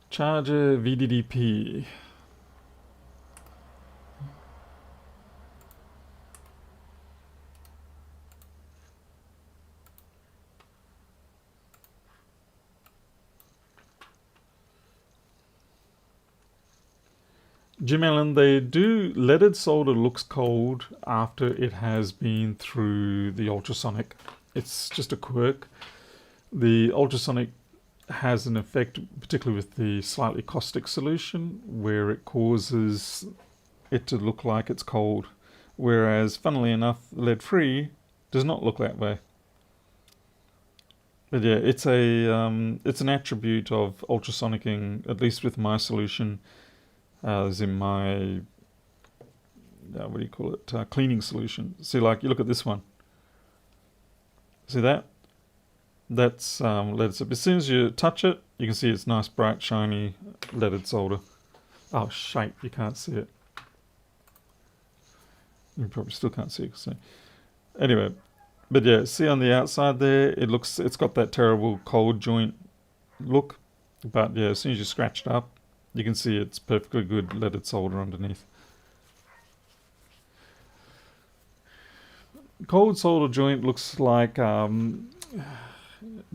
Charger VDDP. Jim Allen, they do, leaded solder looks cold after it has been through the ultrasonic. It's just a quirk. The ultrasonic has an effect, particularly with the slightly caustic solution, where it causes it to look like it's cold. Whereas, funnily enough, lead-free does not look that way. But yeah, it's an attribute of ultrasonicking, at least with my solution, as in my what do you call it? Cleaning solution. See, like you look at this one. See that? That's leaded solder. As soon as you touch it, you can see it's nice, bright, shiny leaded solder. Oh, shite! You can't see it. You probably still can't see it. So anyway. But yeah, see on the outside there, it's got that terrible cold joint look. But yeah, as soon as you scratch it up, you can see it's perfectly good leaded solder underneath. Cold solder joint looks like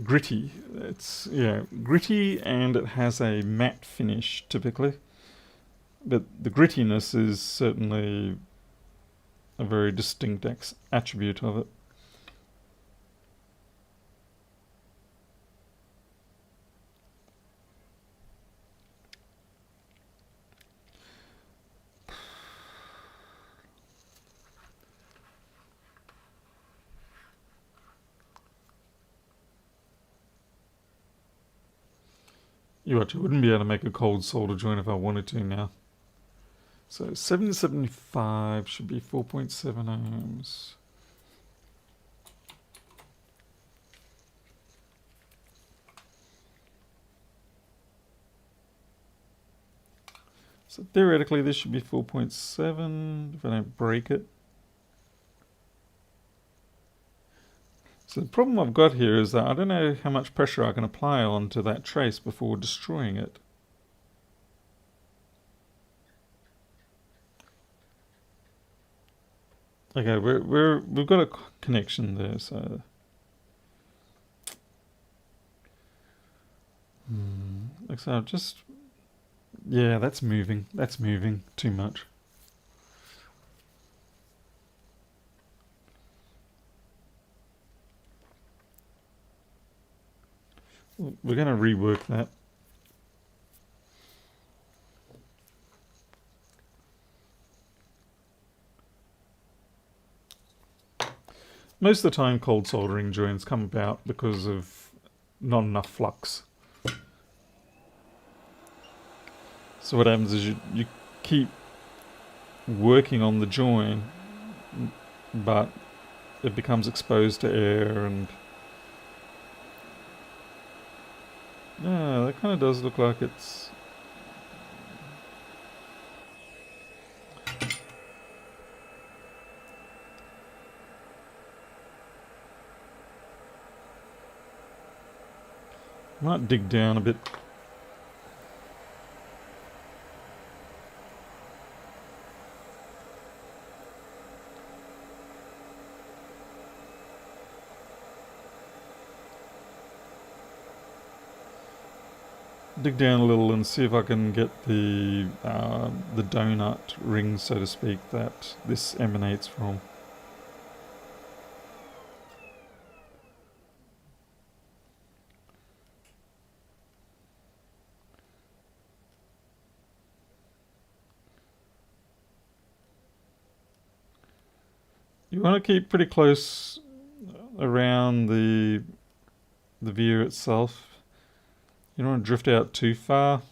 gritty. It's gritty, and it has a matte finish typically. But the grittiness is certainly a very distinct attribute of it. You actually wouldn't be able to make a cold solder joint if I wanted to now. So 775 should be 4.7 ohms. So theoretically this should be 4.7 if I don't break it. So the problem I've got here is that I don't know how much pressure I can apply onto that trace before destroying it. Okay, we've got a connection there, so so I've just that's moving. That's moving too much. We're going to rework that. Most of the time cold soldering joints come about because of not enough flux. So what happens is you keep working on the joint, but it becomes exposed to air, and yeah, that kind of does look like it's... Might dig down a bit. Dig down a little and see if I can get the donut ring, so to speak, that this emanates from. You want to keep pretty close around the view itself. You don't want to drift out too far.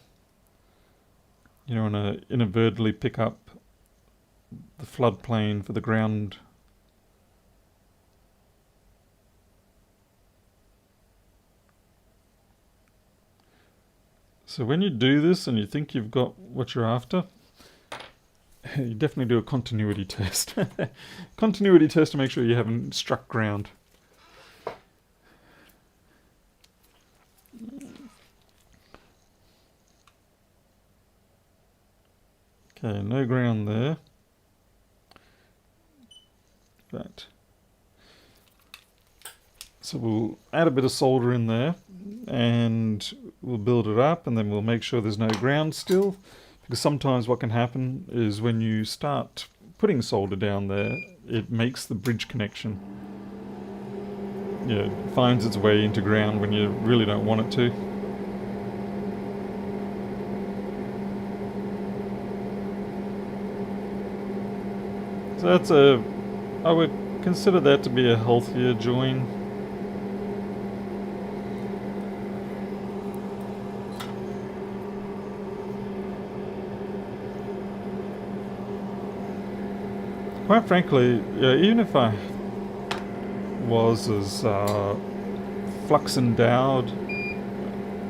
You don't want to inadvertently pick up the floodplain for the ground. So when you do this and you think you've got what you're after, you definitely do a continuity test. Continuity test to make sure you haven't struck ground. Okay, no ground there. Right. So we'll add a bit of solder in there and we'll build it up, and then we'll make sure there's no ground still. Because sometimes what can happen is when you start putting solder down there, it makes the bridge connection. Yeah, it finds its way into ground when you really don't want it to. So I would consider that to be a healthier join. Quite frankly, yeah, even if I was as flux endowed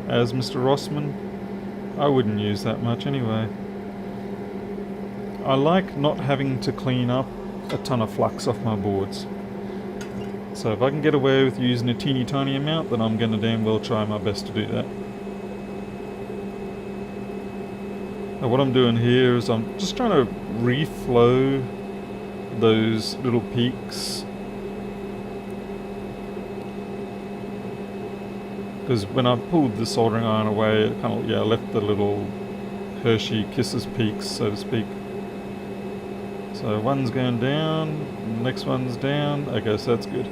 as Mr. Rossman, I wouldn't use that much anyway. I like not having to clean up a ton of flux off my boards. So if I can get away with using a teeny tiny amount, then I'm going to damn well try my best to do that. Now what I'm doing here is I'm just trying to reflow those little peaks, because when I pulled the soldering iron away, it kind of left the little Hershey Kisses peaks, so to speak. So one's going down, the next one's down. Okay, so that's good.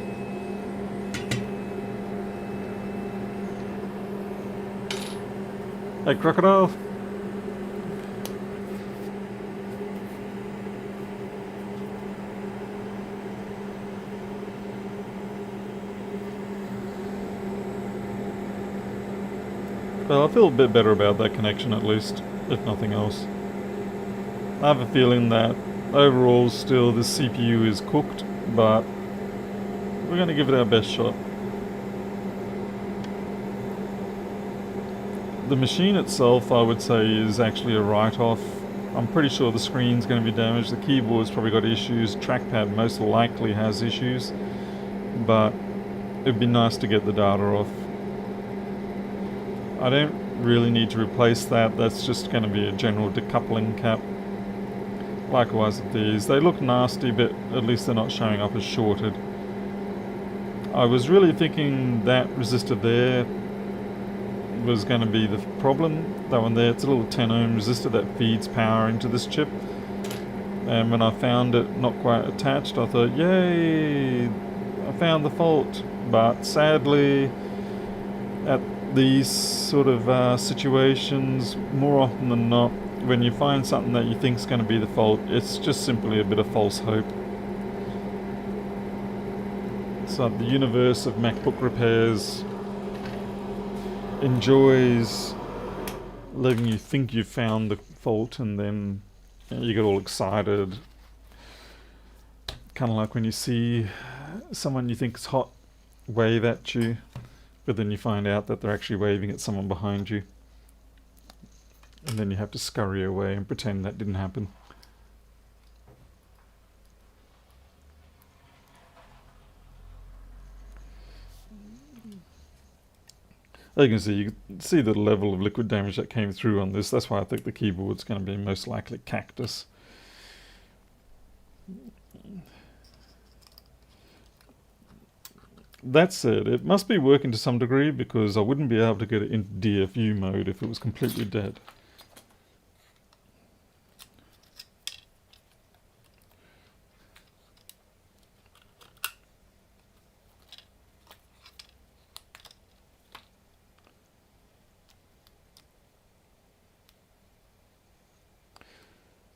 Hey, crocodile. Well, I feel a bit better about that connection at least, if nothing else. I have a feeling that overall still this CPU is cooked, but we're going to give it our best shot. The machine itself, I would say, is actually a write-off. I'm pretty sure the screen's going to be damaged, the keyboard's probably got issues, trackpad most likely has issues, but it'd be nice to get the data off. I don't really need to replace that, that's just going to be a general decoupling cap. Likewise with these, they look nasty, but at least they're not showing up as shorted. I was really thinking that resistor there was going to be the problem. That one there, it's a little 10 ohm resistor that feeds power into this chip. And when I found it not quite attached, I thought, yay, I found the fault. But sadly, at these sort of situations, more often than not, when you find something that you think is going to be the fault, it's just simply a bit of false hope. So the universe of MacBook repairs enjoys letting you think you've found the fault, and then you get all excited. Kind of like when you see someone you think is hot wave at you, but then you find out that they're actually waving at someone behind you. And then you have to scurry away and pretend that didn't happen. As you can see the level of liquid damage that came through on this. That's why I think the keyboard's going to be most likely cactus. That said, it must be working to some degree, because I wouldn't be able to get it into DFU mode if it was completely dead.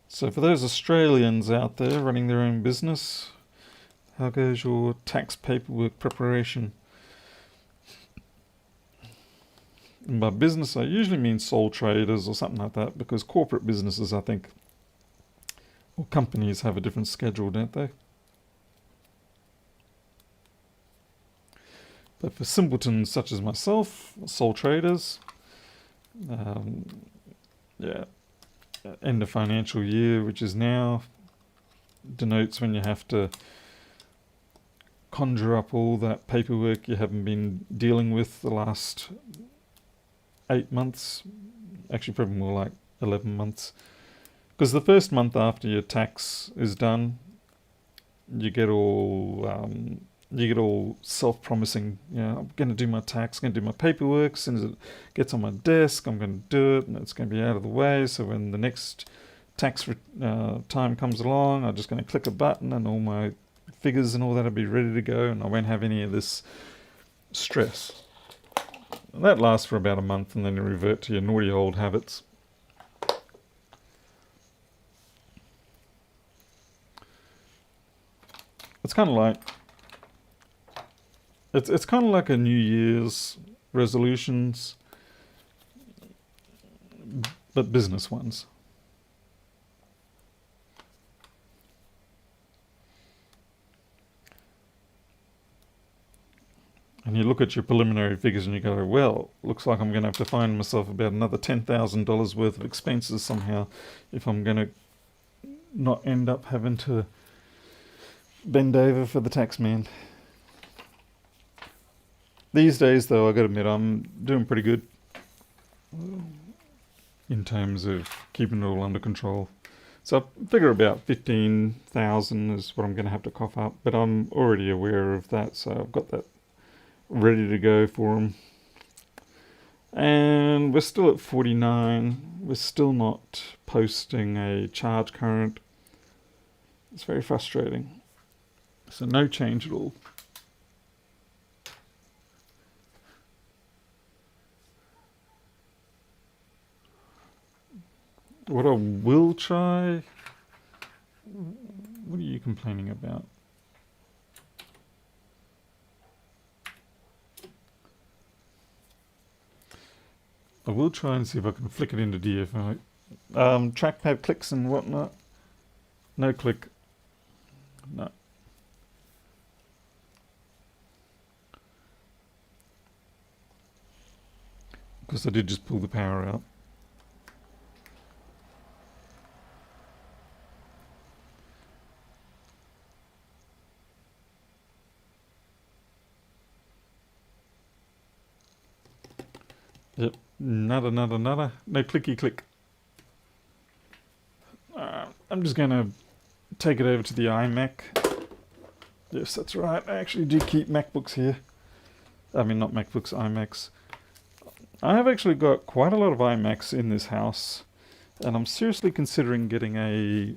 So for those Australians out there running their own business, how goes your tax paperwork preparation? And by business, I usually mean sole traders or something like that, because corporate businesses, I think, or companies have a different schedule, don't they? But for simpletons such as myself, sole traders, end of financial year, which is now, denotes when you have to conjure up all that paperwork you haven't been dealing with the last 8 months, actually probably more like 11 months, because the first month after your tax is done, you get all self-promising. I'm going to do my tax, going to do my paperwork. As soon as it gets on my desk, I'm going to do it, and it's going to be out of the way. So when the next tax time comes along, I'm just going to click a button, and all my figures and all that will be ready to go, and I won't have any of this stress. And that lasts for about a month, and then you revert to your naughty old habits. It's kind of like it's kind of like a New Year's resolutions, but business ones. And you look at your preliminary figures and you go, well, looks like I'm going to have to find myself about another $10,000 worth of expenses somehow if I'm going to not end up having to bend over for the tax man. These days, though, I got to admit, I'm doing pretty good in terms of keeping it all under control. So I figure about 15,000 is what I'm going to have to cough up, but I'm already aware of that, so I've got that ready to go for them. And we're still at 49. We're still not posting a charge current. It's very frustrating. So no change at all. What I will try... What are you complaining about? I will try and see if I can flick it into DFI. Trackpad clicks and whatnot. No click. No. Because I did just pull the power out. Yep, nada. No clicky click. I'm just going to take it over to the iMac. Yes, that's right. I actually do keep MacBooks here. I mean, not MacBooks, iMacs. I have actually got quite a lot of iMacs in this house, and I'm seriously considering getting a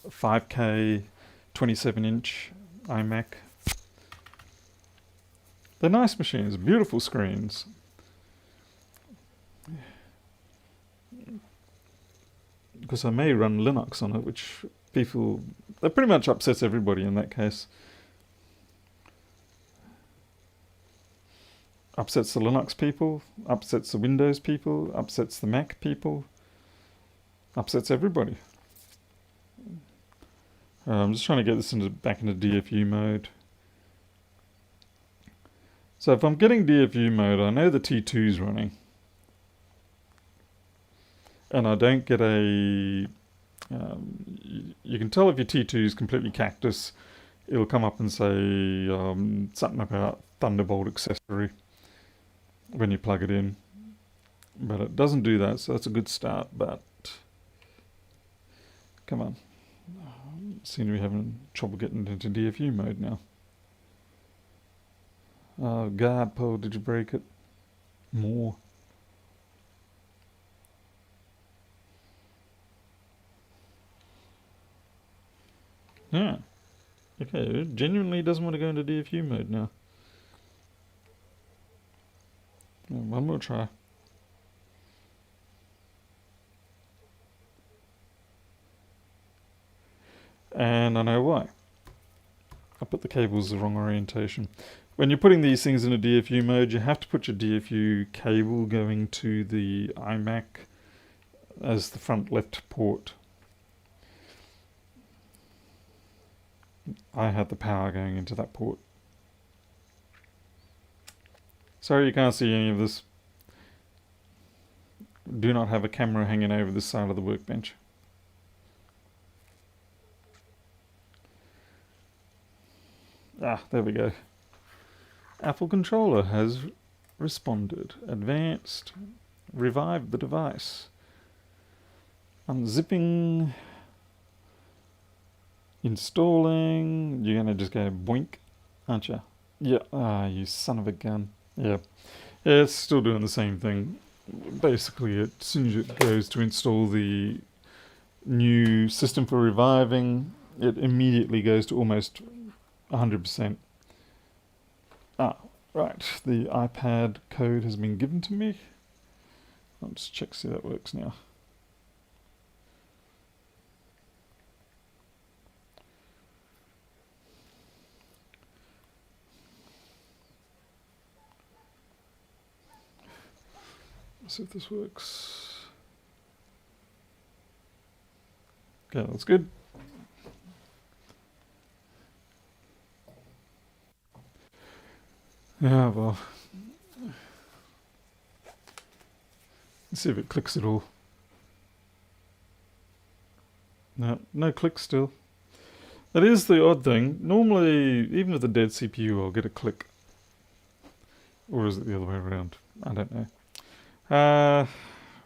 5K 27-inch iMac. They're nice machines, beautiful screens. Because I may run Linux on it, which that pretty much upsets everybody in that case. Upsets the Linux people, upsets the Windows people, upsets the Mac people, upsets everybody. I'm just trying to get this back into DFU mode. So if I'm getting DFU mode, I know the T2 is running. And I don't get a... you can tell if your T2 is completely cactus. It'll come up and say something about Thunderbolt accessory when you plug it in. But it doesn't do that, so that's a good start. But come on. Seem to be having trouble getting into DFU mode now. Oh God, Paul, did you break it? More. Yeah. Okay, it genuinely doesn't want to go into DFU mode now. One more try. And I know why. I put the cables the wrong orientation. When you're putting these things into DFU mode, you have to put your DFU cable going to the iMac as the front left port. I had the power going into that port. Sorry you can't see any of this. Do not have a camera hanging over this side of the workbench. Ah, there we go. Apple controller has responded. Advanced. Revived the device. Unzipping. Installing. You're going to just go boink, aren't you? Yeah. Ah, you son of a gun. Yeah. Yeah, it's still doing the same thing. Basically, as soon as it goes to install the new system for reviving, it immediately goes to almost 100%. Ah, right. The iPad code has been given to me. I'll just check see that works now. Let's see if this works. Okay, that's good. Yeah, well, let's see if it clicks at all. No, no click still. That is the odd thing. Normally, even with a dead CPU, I'll get a click. Or is it the other way around? I don't know. Right.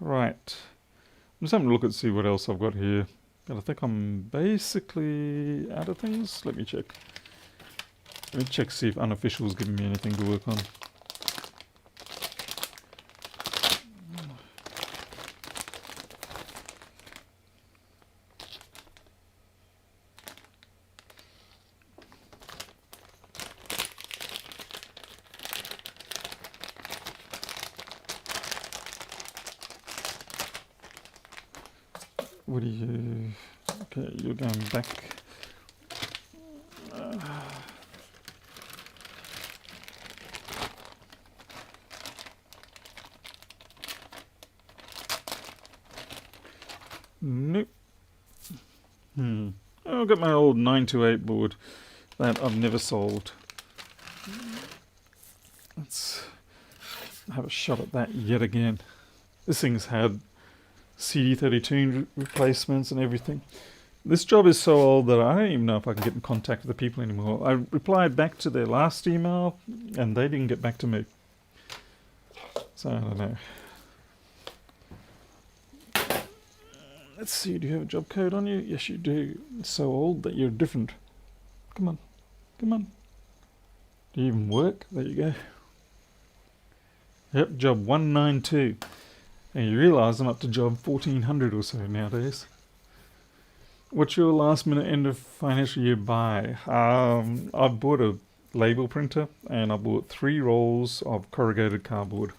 I'm just having a look and see what else I've got here. But I think I'm basically out of things. Let me check. Let me check, see if Unofficial's giving me anything to work on. What do you... Okay, you're going back. Nope. I've got my old 928 board that I've never sold. Let's have a shot at that yet again. This thing's had CD32 replacements and everything. This job is so old that I don't even know if I can get in contact with the people anymore. I replied back to their last email and they didn't get back to me. So I don't know. Let's see, do you have a job code on you? Yes, you do. It's so old that you're different. Come on. Come on. Do you even work? There you go. Yep, job 192. And you realise I'm up to job 1400 or so nowadays. What's your last minute end of financial year buy? I bought a label printer and I bought 3 rolls of corrugated cardboard.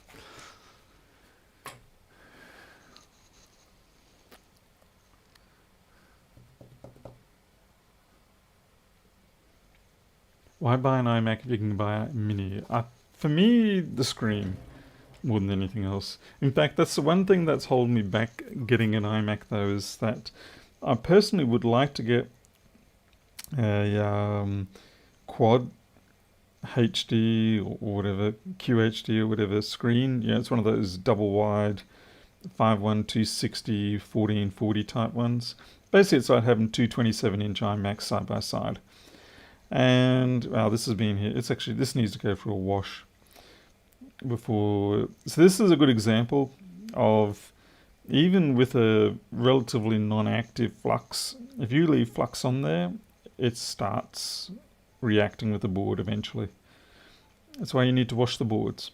Why buy an iMac if you can buy a Mini? For me, the screen more than anything else. In fact, that's the one thing that's holding me back getting an iMac though, is that I personally would like to get a Quad HD or whatever, QHD or whatever screen. Yeah, it's one of those double wide 51260 1440 type ones. Basically, it's like having 227-inch iMacs side by side. And wow, this has been here. It's actually, this needs to go for a wash before. So this is a good example of, even with a relatively non-active flux, if you leave flux on there, it starts reacting with the board eventually. That's why you need to wash the boards.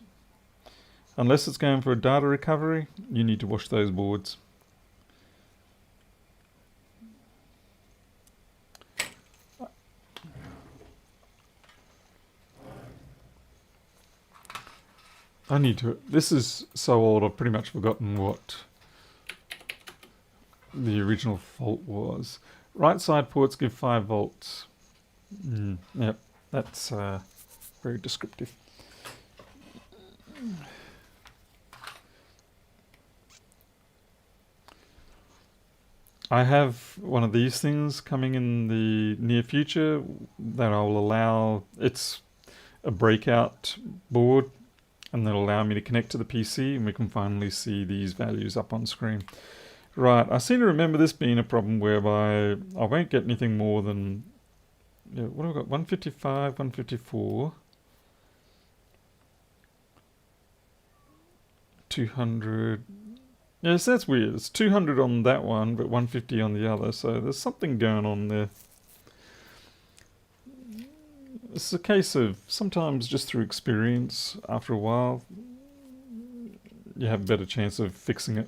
Unless it's going for a data recovery, you need to wash those boards. I need to... This is so old, I've pretty much forgotten what the original fault was. Right side ports give 5 volts. Yep, that's very descriptive. I have one of these things coming in the near future that I will allow... It's a breakout board, and that'll allow me to connect to the PC and we can finally see these values up on screen. Right, I seem to remember this being a problem whereby I won't get anything more than, what have I got, 155, 154, 200, yes, that's weird, it's 200 on that one but 150 on the other, so there's something going on there. It's a case of sometimes just through experience, after a while, you have a better chance of fixing it.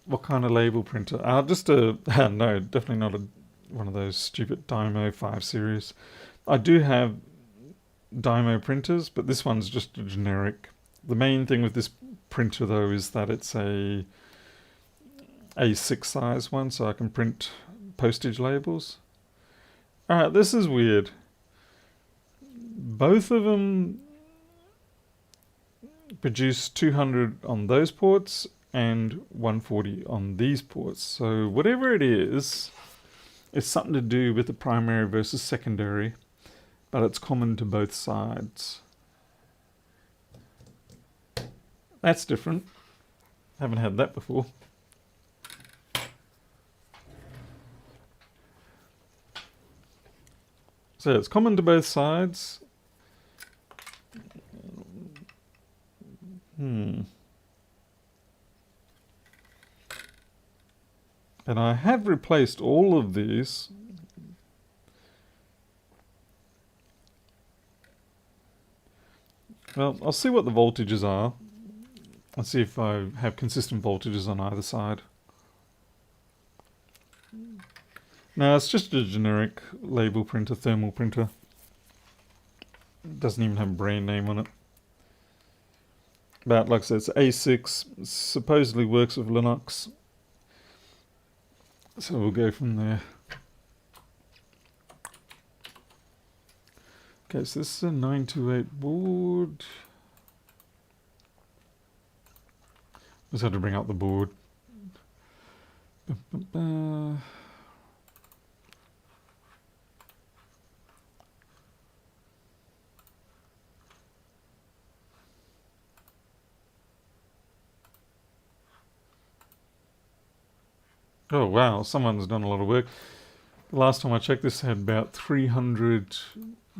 What kind of label printer? Just a... no, definitely not one of those stupid Dymo 5 series. I do have Dymo printers, but this one's just a generic. The main thing with this printer though is that it's a A6 size one, so I can print postage labels. Alright, this is weird. both of them produce 200 on those ports and 140 on these ports. So whatever it is, it's something to do with the primary versus secondary, but it's common to both sides. That's different. Haven't had that before. So it's common to both sides. And I have replaced all of these. Well, I'll see what the voltages are. I'll see if I have consistent voltages on either side. No, it's just a generic label printer, thermal printer. It doesn't even have a brand name on it. But like I said, it's A6, supposedly works with Linux. So we'll go from there. Okay, so this is a 928 board. Just had to bring out the board. Oh wow, someone's done a lot of work. The last time I checked, this had about 300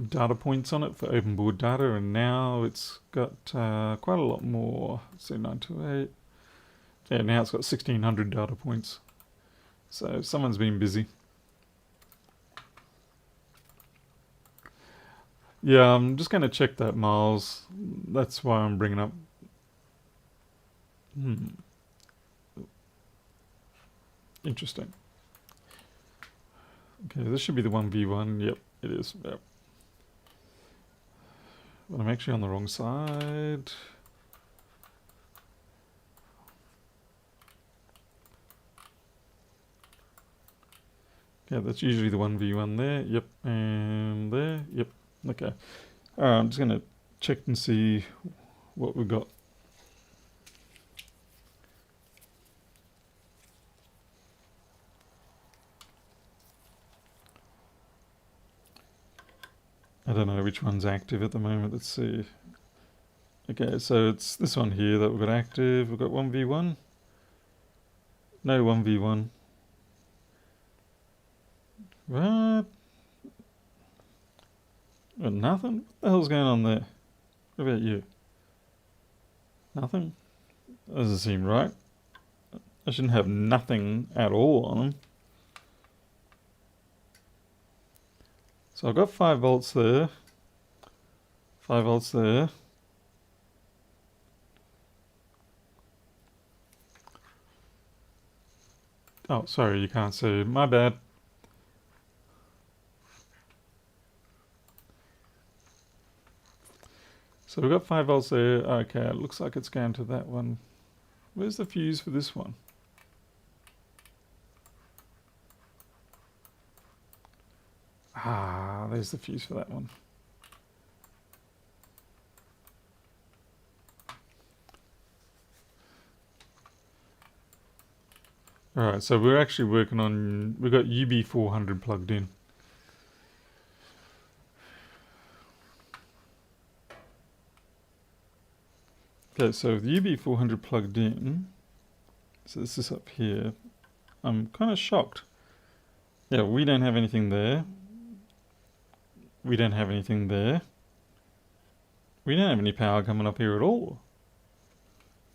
data points on it for open board data, and now it's got quite a lot more. Let's see, 928. Yeah, now it's got 1600 data points. So someone's been busy. Yeah, I'm just going to check that, Miles. That's why I'm bringing up. Interesting. Okay, this should be the 1v1. Yep, it is. Yep. But I'm actually on the wrong side. Yeah, that's usually the 1v1 there. Yep, and there. Yep. Okay. Alright, I'm just going to check and see what we've got. I don't know which one's active at the moment. Let's see. Okay, so it's this one here that we've got active. We've got 1v1. No 1v1. What? Got nothing? What the hell's going on there? What about you? Nothing? Doesn't seem right. I shouldn't have nothing at all on them. So I've got 5 volts there. 5 volts there. Oh, sorry, you can't see. My bad. So we've got 5 volts there. Okay, it looks like it's going to that one. Where's the fuse for this one? Ah, there's the fuse for that one. Alright, so we're actually working on, we've got UB400 plugged in. Okay, so with the UB400 plugged in, so this is up here, I'm kind of shocked. Yeah, we don't have anything there. We don't have anything there. We don't have any power coming up here at all.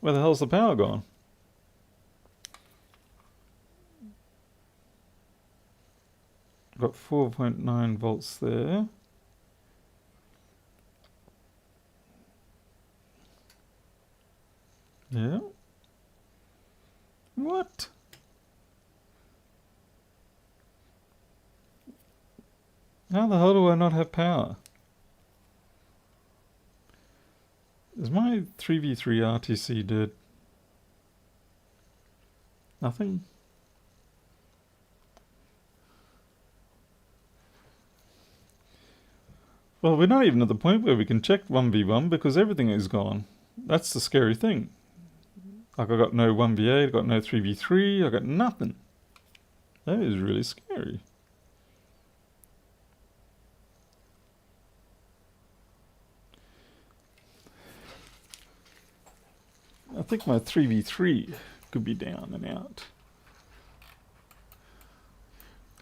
Where the hell's the power gone? Got 4.9 volts there. Yeah. What? How the hell do I not have power? Is my 3v3 RTC dead? Nothing? Well, we're not even at the point where we can check 1v1 because everything is gone. That's the scary thing. Like I got no 1v8, I got no 3v3, I got nothing. That is really scary. I think my 3v3 could be down and out.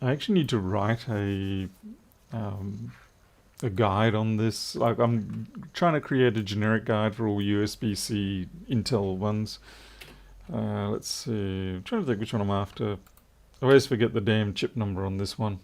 I actually need to write a guide on this. Like I'm trying to create a generic guide for all USB-C Intel ones. Let's see. I'm trying to think which one I'm after. I always forget the damn chip number on this one.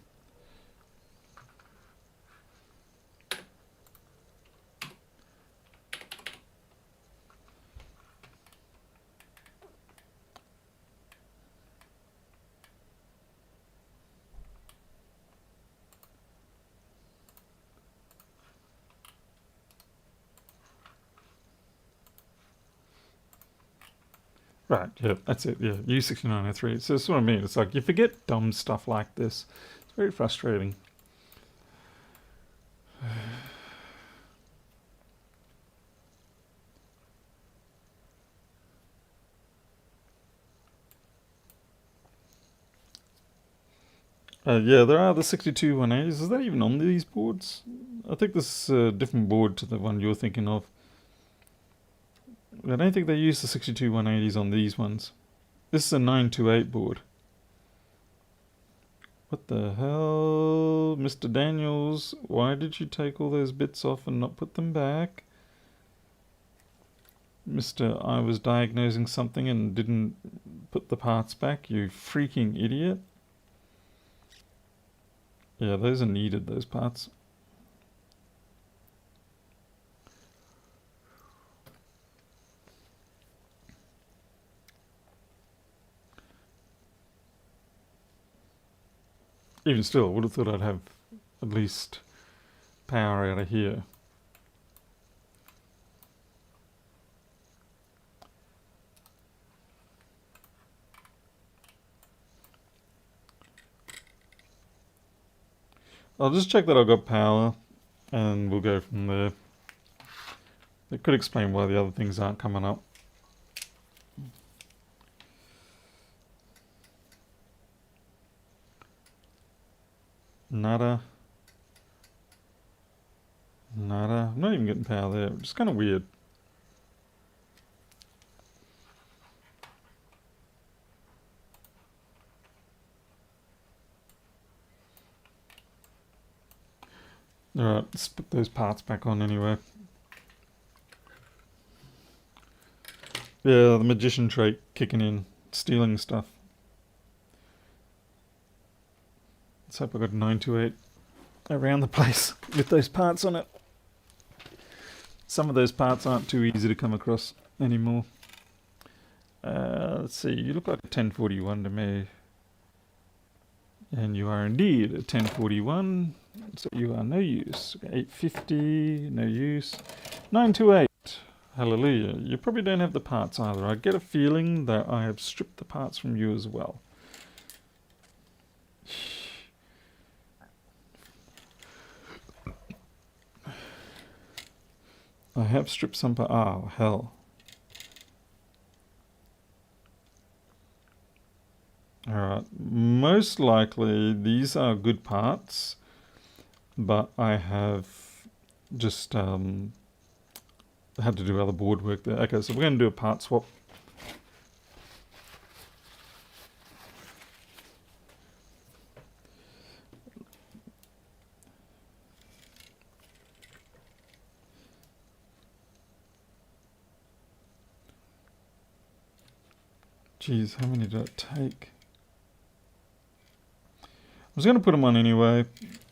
Right, yeah, that's it, yeah, U6903. So that's what I mean. It's like you forget dumb stuff like this. It's very frustrating. Yeah, there are the 62 180s. Is that even on these boards? I think this is a different board to the one you're thinking of. I don't think they use the 62 180s on these ones. This is a 928 board. What the hell? Mr. Daniels, why did you take all those bits off and not put them back? Mr. I was diagnosing something and didn't put the parts back, you freaking idiot. Yeah, those are needed, those parts. Even still, I would have thought I'd have at least power out of here. I'll just check that I've got power and we'll go from there. It could explain why the other things aren't coming up. Nada. Nada. I'm not even getting power there. It's kind of weird. Alright, let's put those parts back on anyway. Yeah, the magician trait kicking in, stealing stuff. Let's hope I got 928 around the place with those parts on it. Some of those parts aren't too easy to come across anymore. Let's see, you look like a 1041 to me. And you are indeed a 1041, so you are no use. 850, no use. 928, hallelujah. You probably don't have the parts either. I get a feeling that I have stripped the parts from you as well. I have stripped some parts. Oh, hell. Alright, most likely these are good parts, but I have just had to do other board work there. Okay, so we're going to do a part swap. Jeez, how many did it take? I was going to put them on anyway.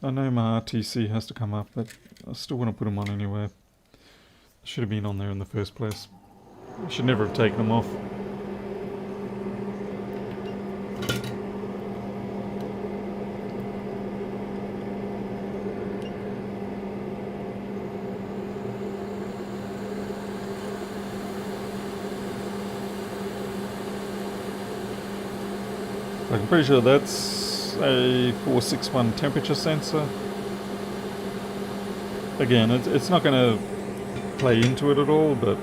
I know my RTC has to come up, but I still want to put them on anyway. Should have been on there in the first place. I should never have taken them off. I'm pretty sure that's a 461 temperature sensor. again, it's not going to play into it at all, but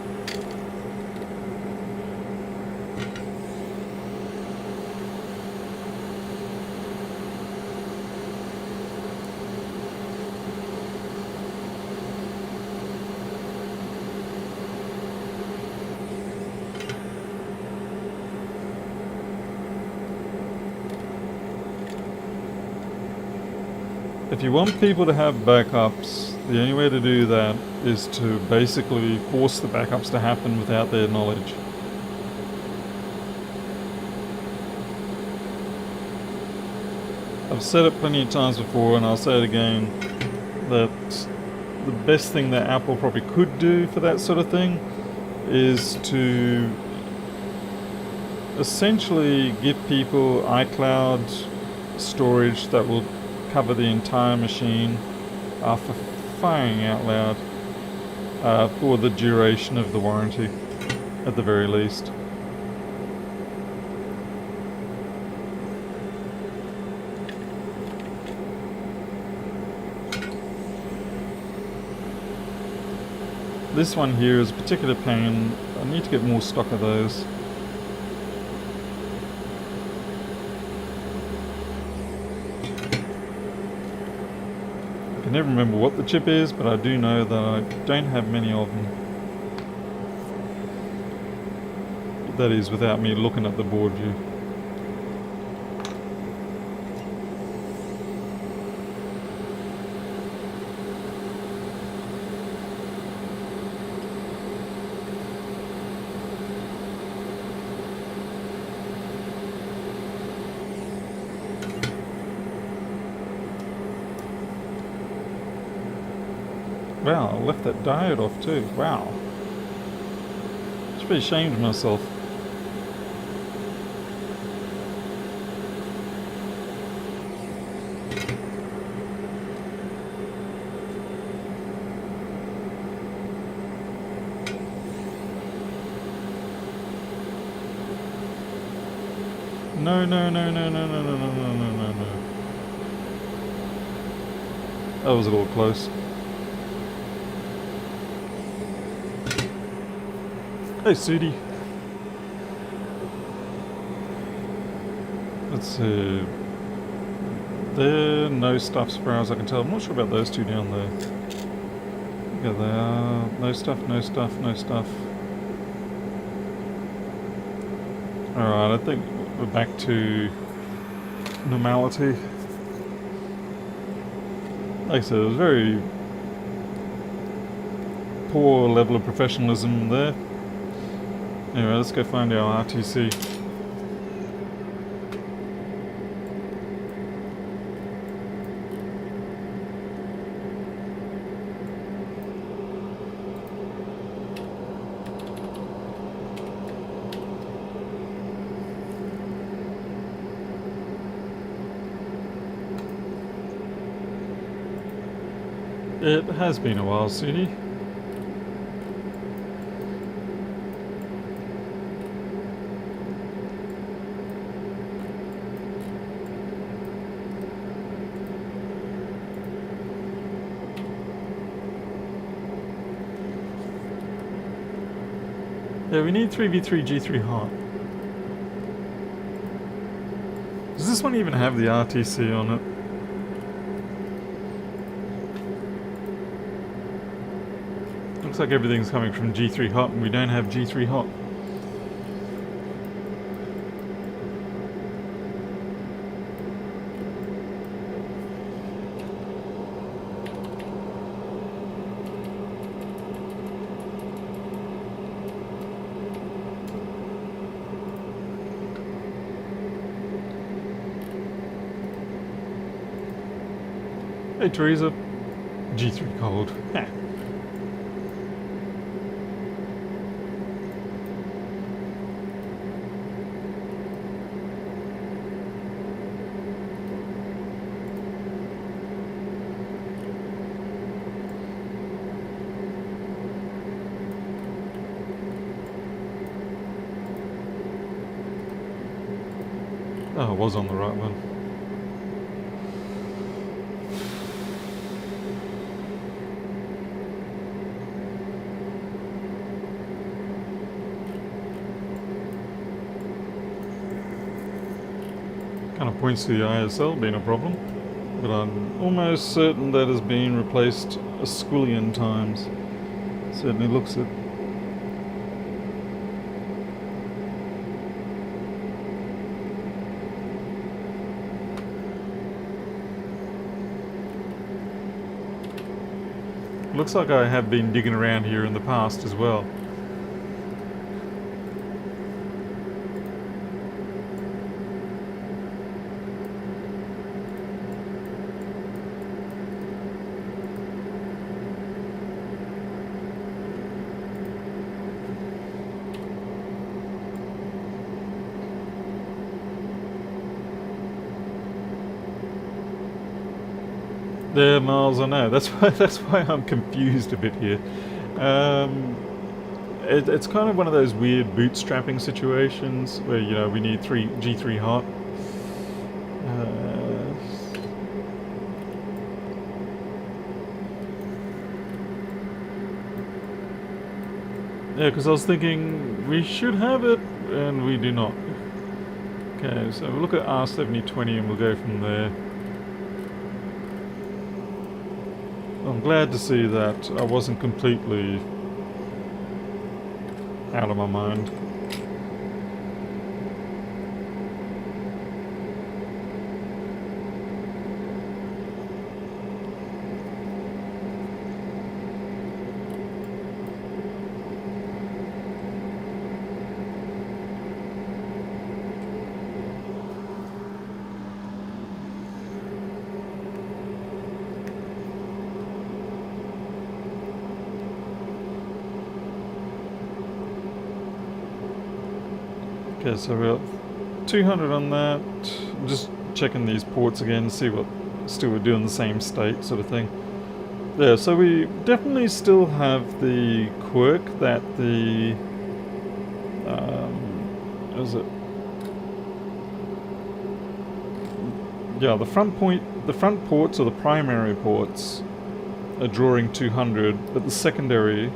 if you want people to have backups, the only way to do that is to basically force the backups to happen without their knowledge. I've said it plenty of times before, and I'll say it again, that the best thing that Apple probably could do for that sort of thing is to essentially give people iCloud storage that will cover the entire machine, for firing out loud, for the duration of the warranty, at the very least. This one here is a particular pain. I need to get more stock of those. I can never remember what the chip is, but I do know that I don't have many of them. That is without me looking at the board view. Wow, I left that diode off too. Wow. Should be ashamed of myself. No. That was a little close. Hey, Sudi. Let's see. There, no stuff as far as I can tell. I'm not sure about those two down there. Yeah, they are. No stuff. Alright, I think we're back to normality. Like I said, it was very poor level of professionalism there. Anyway, let's go find our RTC. It has been a while, Sudi. Yeah, we need 3v3 G3 hot. Does this one even have the RTC on it? Looks like everything's coming from G3 hot and we don't have G3 hot. Hey Teresa, G3 cold. Heh. Oh, I was on the right one. Kind of points to the ISL being a problem, but I'm almost certain that has been replaced a squillion times. Certainly looks it. Looks like I have been digging around here in the past as well. There, Miles, I know. That's why I'm confused a bit here. It's kind of one of those weird bootstrapping situations where, you know, we need G3 hot. Yeah, because I was thinking we should have it, and we do not. Okay, so we'll look at R7020 and we'll go from there. I'm glad to see that I wasn't completely out of my mind. Okay, so we're at 200 on that. I'm just checking these ports again, see what still we're doing the same state sort of thing. There, so we definitely still have the quirk that the is it? Yeah, the front ports or the primary ports are drawing 200, but the secondary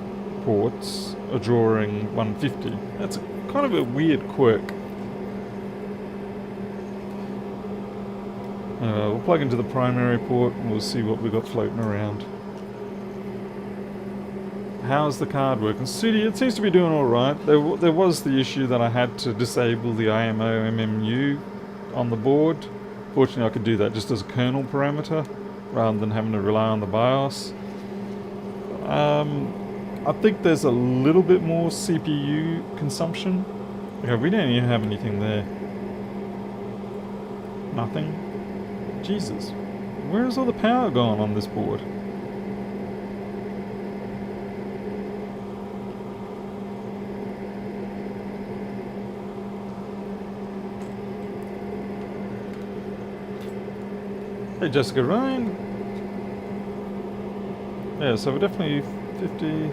ports are drawing 150. That's kind of a weird quirk. We'll plug into the primary port and we'll see what we've got floating around. How's the card working? Sudi, it seems to be doing alright. There was the issue that I had to disable the IMO MMU on the board. Fortunately I could do that just as a kernel parameter rather than having to rely on the BIOS. I think there's a little bit more CPU consumption. Yeah, we don't even have anything there. Nothing. Jesus. Where's all the power gone on this board? Hey Jessica Ryan. Yeah, so we're definitely 50.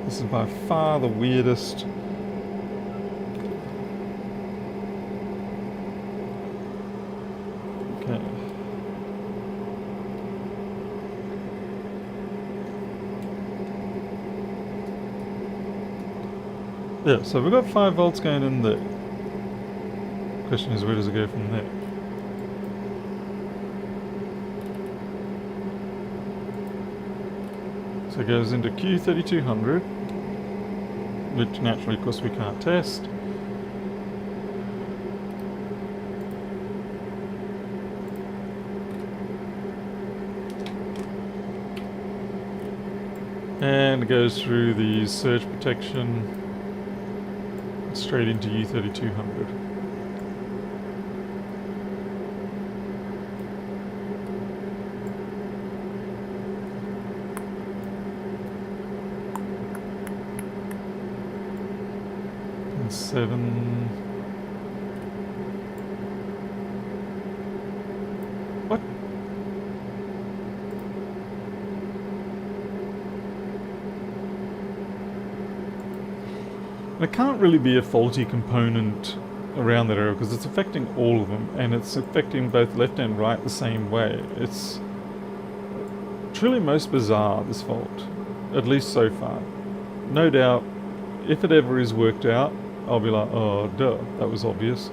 This is by far the weirdest. Okay. Yeah, so we've got 5 volts going in there. Question is, where does it go from there? So it goes into Q3200, which naturally, of course, we can't test. And it goes through the surge protection straight into U3200. And 7. What? It can't really be a faulty component around that area because it's affecting all of them, and it's affecting both left and right the same way. It's truly most bizarre, this fault, at least so far. No doubt, if it ever is worked out, I'll be like, oh, duh, that was obvious.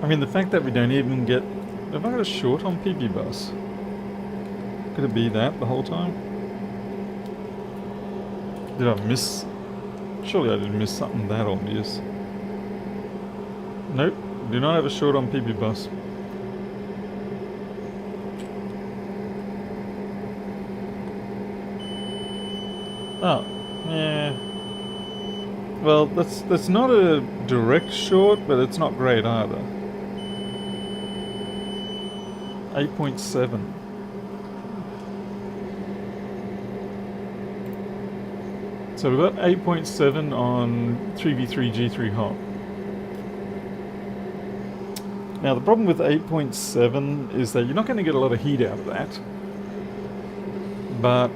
I mean, the fact that we don't even get... Have I got a short on PB bus? Could it be that the whole time? Did I miss... Surely I didn't miss something that obvious. Nope, do not have a short on PB bus. Oh, yeah. Well, that's not a direct short, but it's not great either. 8.7. So we've got 8.7 on 3v3 G3 hot. Now the problem with 8.7 is that you're not going to get a lot of heat out of that. But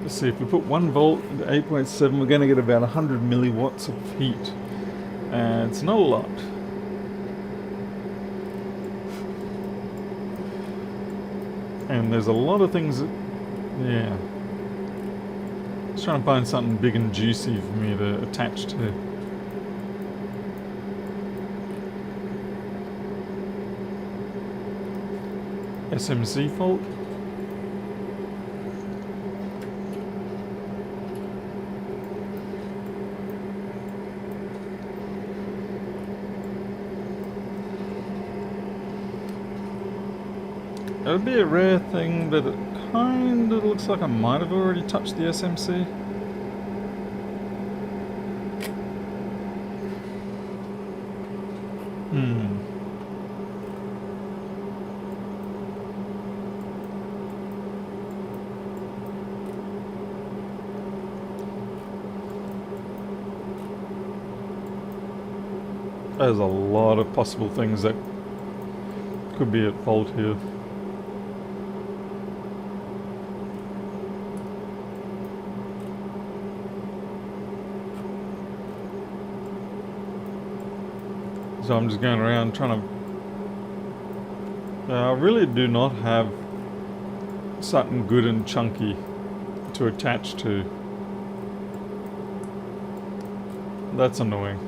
let's see, if we put 1 volt into 8.7, we're going to get about 100 milliwatts of heat. And it's not a lot. And there's a lot of things that, yeah. Just trying to find something big and juicy for me to attach to. SMC fault. It would be a rare thing, but it kind of looks like I might have already touched the SMC. There's a lot of possible things that could be at fault here. So I'm just going around trying to... I really do not have something good and chunky to attach to. That's annoying.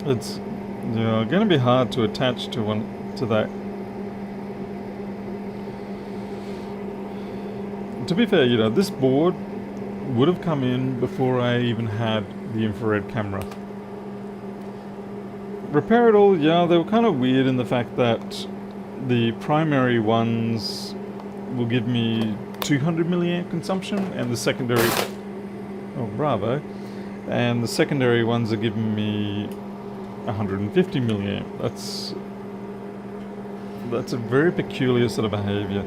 It's going to be hard to attach to that. To be fair, this board would have come in before I even had the infrared camera. Repair it all, yeah, they were kind of weird in the fact that the primary ones will give me 200 milliamp consumption, and the secondary... Oh, bravo. And the secondary ones are giving me 150 milliamp. That's a very peculiar sort of behavior.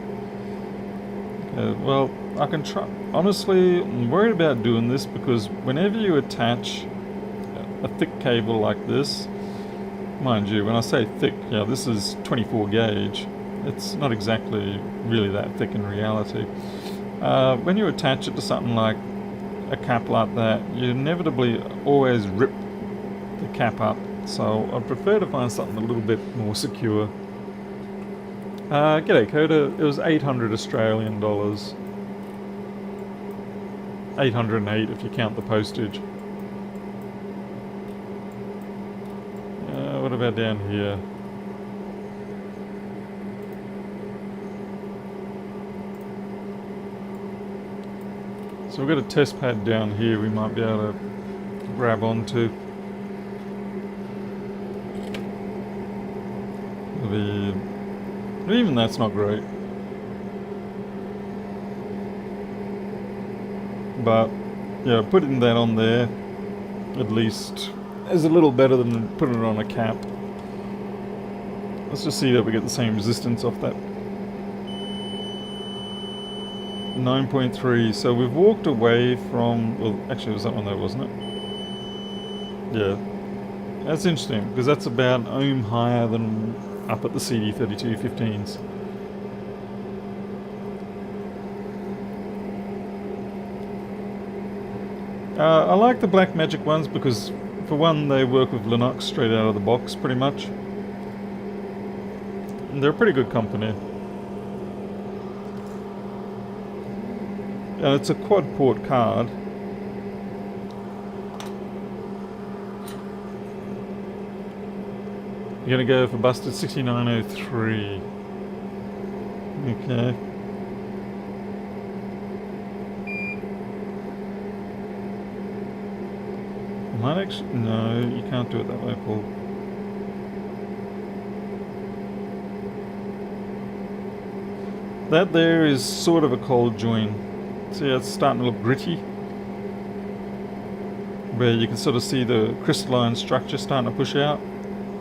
Well, I can try. Honestly, I'm worried about doing this because whenever you attach a thick cable like this, mind you, when I say thick, this is 24 gauge. It's not exactly really that thick in reality. When you attach it to something like a cap like that, you inevitably always rip the cap up. So I'd prefer to find something a little bit more secure. G'day Coda, it was 800 Australian dollars. 808 if you count the postage. What about down here? So we've got a test pad down here we might be able to grab onto. Even that's not great. But, putting that on there, at least, is a little better than putting it on a cap. Let's just see that we get the same resistance off that. 9.3. So we've walked away from. Well, actually, it was that one though, wasn't it? Yeah. That's interesting because that's about an ohm higher than up at the CD3215s. I like the BlackMagic ones because, for one, they work with Linux straight out of the box pretty much. And they're a pretty good company. And it's a quad port card. You're going to go for busted 6903. Okay. I might actually... No, you can't do it that way, Paul. That there is sort of a cold join. See, it's starting to look gritty. Where you can sort of see the crystalline structure starting to push out.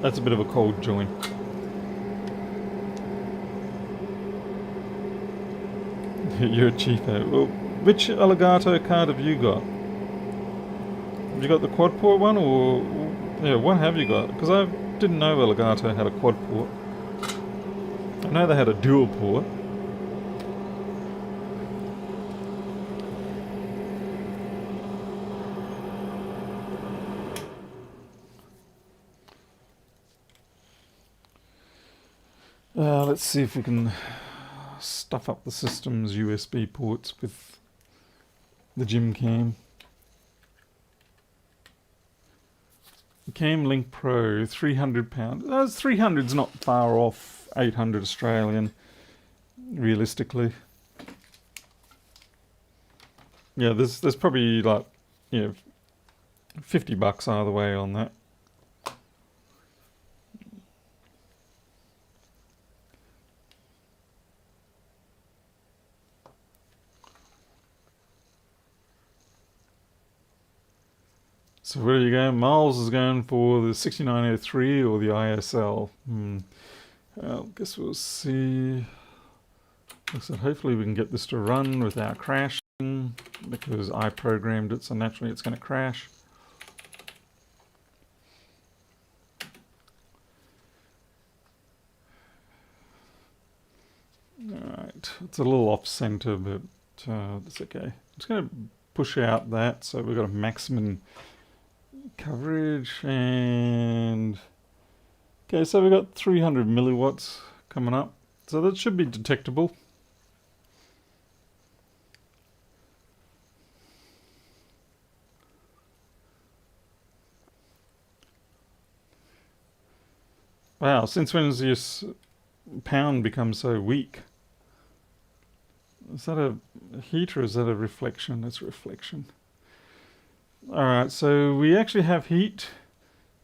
That's a bit of a cold join. You're a cheapo. Well, which Elgato card have you got? Have you got the quad port one, or... Yeah, what have you got? Because I didn't know Elgato had a quad port. I know they had a dual port. Let's see if we can stuff up the system's USB ports with the gym cam. The Cam Link Pro, £300. £300's not far off 800 Australian, realistically. Yeah, there's probably like, yeah, $50 either way on that. So where are you going? Miles is going for the 6903 or the ISL. I guess we'll see. So hopefully we can get this to run without crashing, because I programmed it, so naturally it's going to crash. Alright, it's a little off center, but that's okay. I'm just going to push out that so we've got a maximum coverage. And okay, so we've got 300 milliwatts coming up, so that should be detectable. Wow, since when has this pound become so weak? Is that a heat or is that a reflection? It's a reflection. Alright, so we actually have heat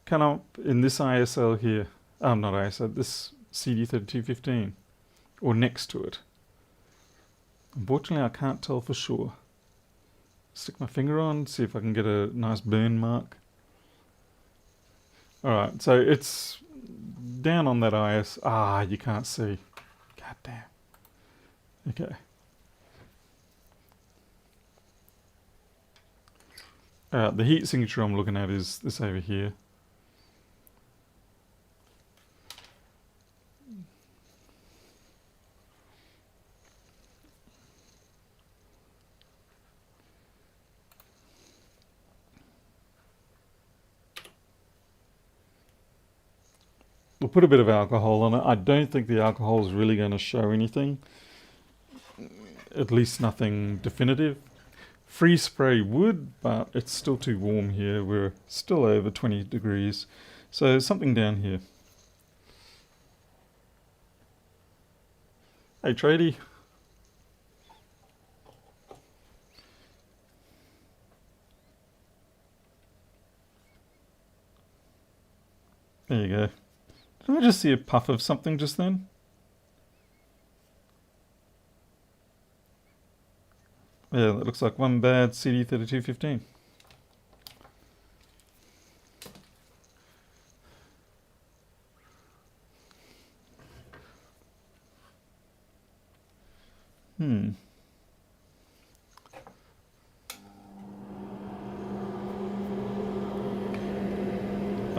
come up in this ISL here. Not ISL, this CD3215. Or next to it. Unfortunately, I can't tell for sure. Stick my finger on, see if I can get a nice burn mark. Alright, so it's down on that IS. You can't see. God damn. Okay. The heat signature I'm looking at is this over here. We'll put a bit of alcohol on it. I don't think the alcohol is really going to show anything. At least nothing definitive. Free spray would, but it's still too warm here. We're still over 20 degrees. So something down here. Hey, tradie. There you go. Did I just see a puff of something just then? Yeah, that looks like one bad CD3215.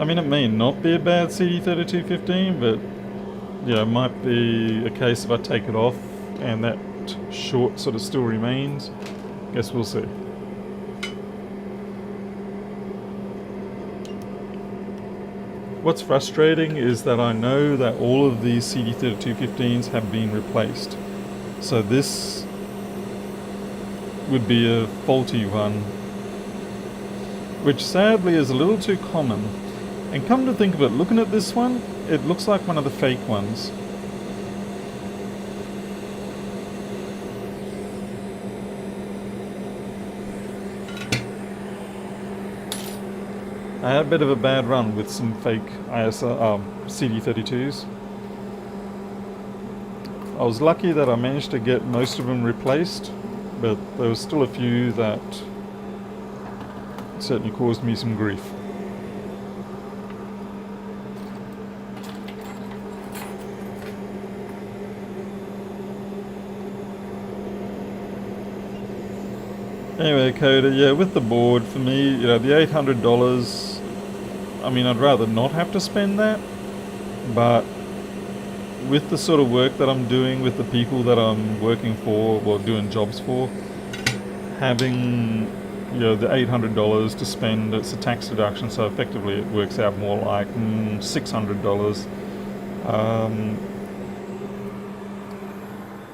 I mean, it may not be a bad CD3215, but yeah, it might be a case if I take it off and that short sort of still remains. Guess we'll see. What's frustrating is that I know that all of these CD3215s have been replaced. So this would be a faulty one, which sadly is a little too common. And come to think of it, looking at this one, it looks like one of the fake ones. I had a bit of a bad run with some fake CD32s. I was lucky that I managed to get most of them replaced, but there was still a few that certainly caused me some grief. Anyway, Coda, yeah, with the board, for me, you know, the $800, I mean, I'd rather not have to spend that, but with the sort of work that I'm doing, with the people that I'm working for, or doing jobs for, having, you know, the $800 to spend, it's a tax deduction, so effectively it works out more like $600.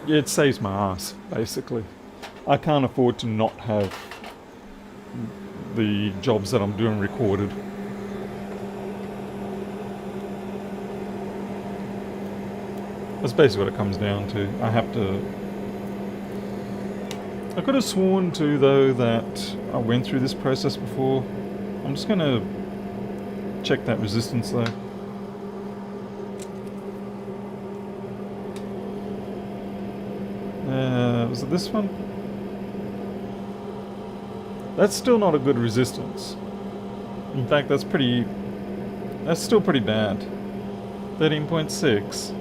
Yeah, it saves my ass, basically. I can't afford to not have the jobs that I'm doing recorded. That's basically what it comes down to. I could have sworn too, though, that I went through this process before. I'm just going to check that resistance, though. Was it this one? That's still not a good resistance. In fact, that's still pretty bad. 13.6.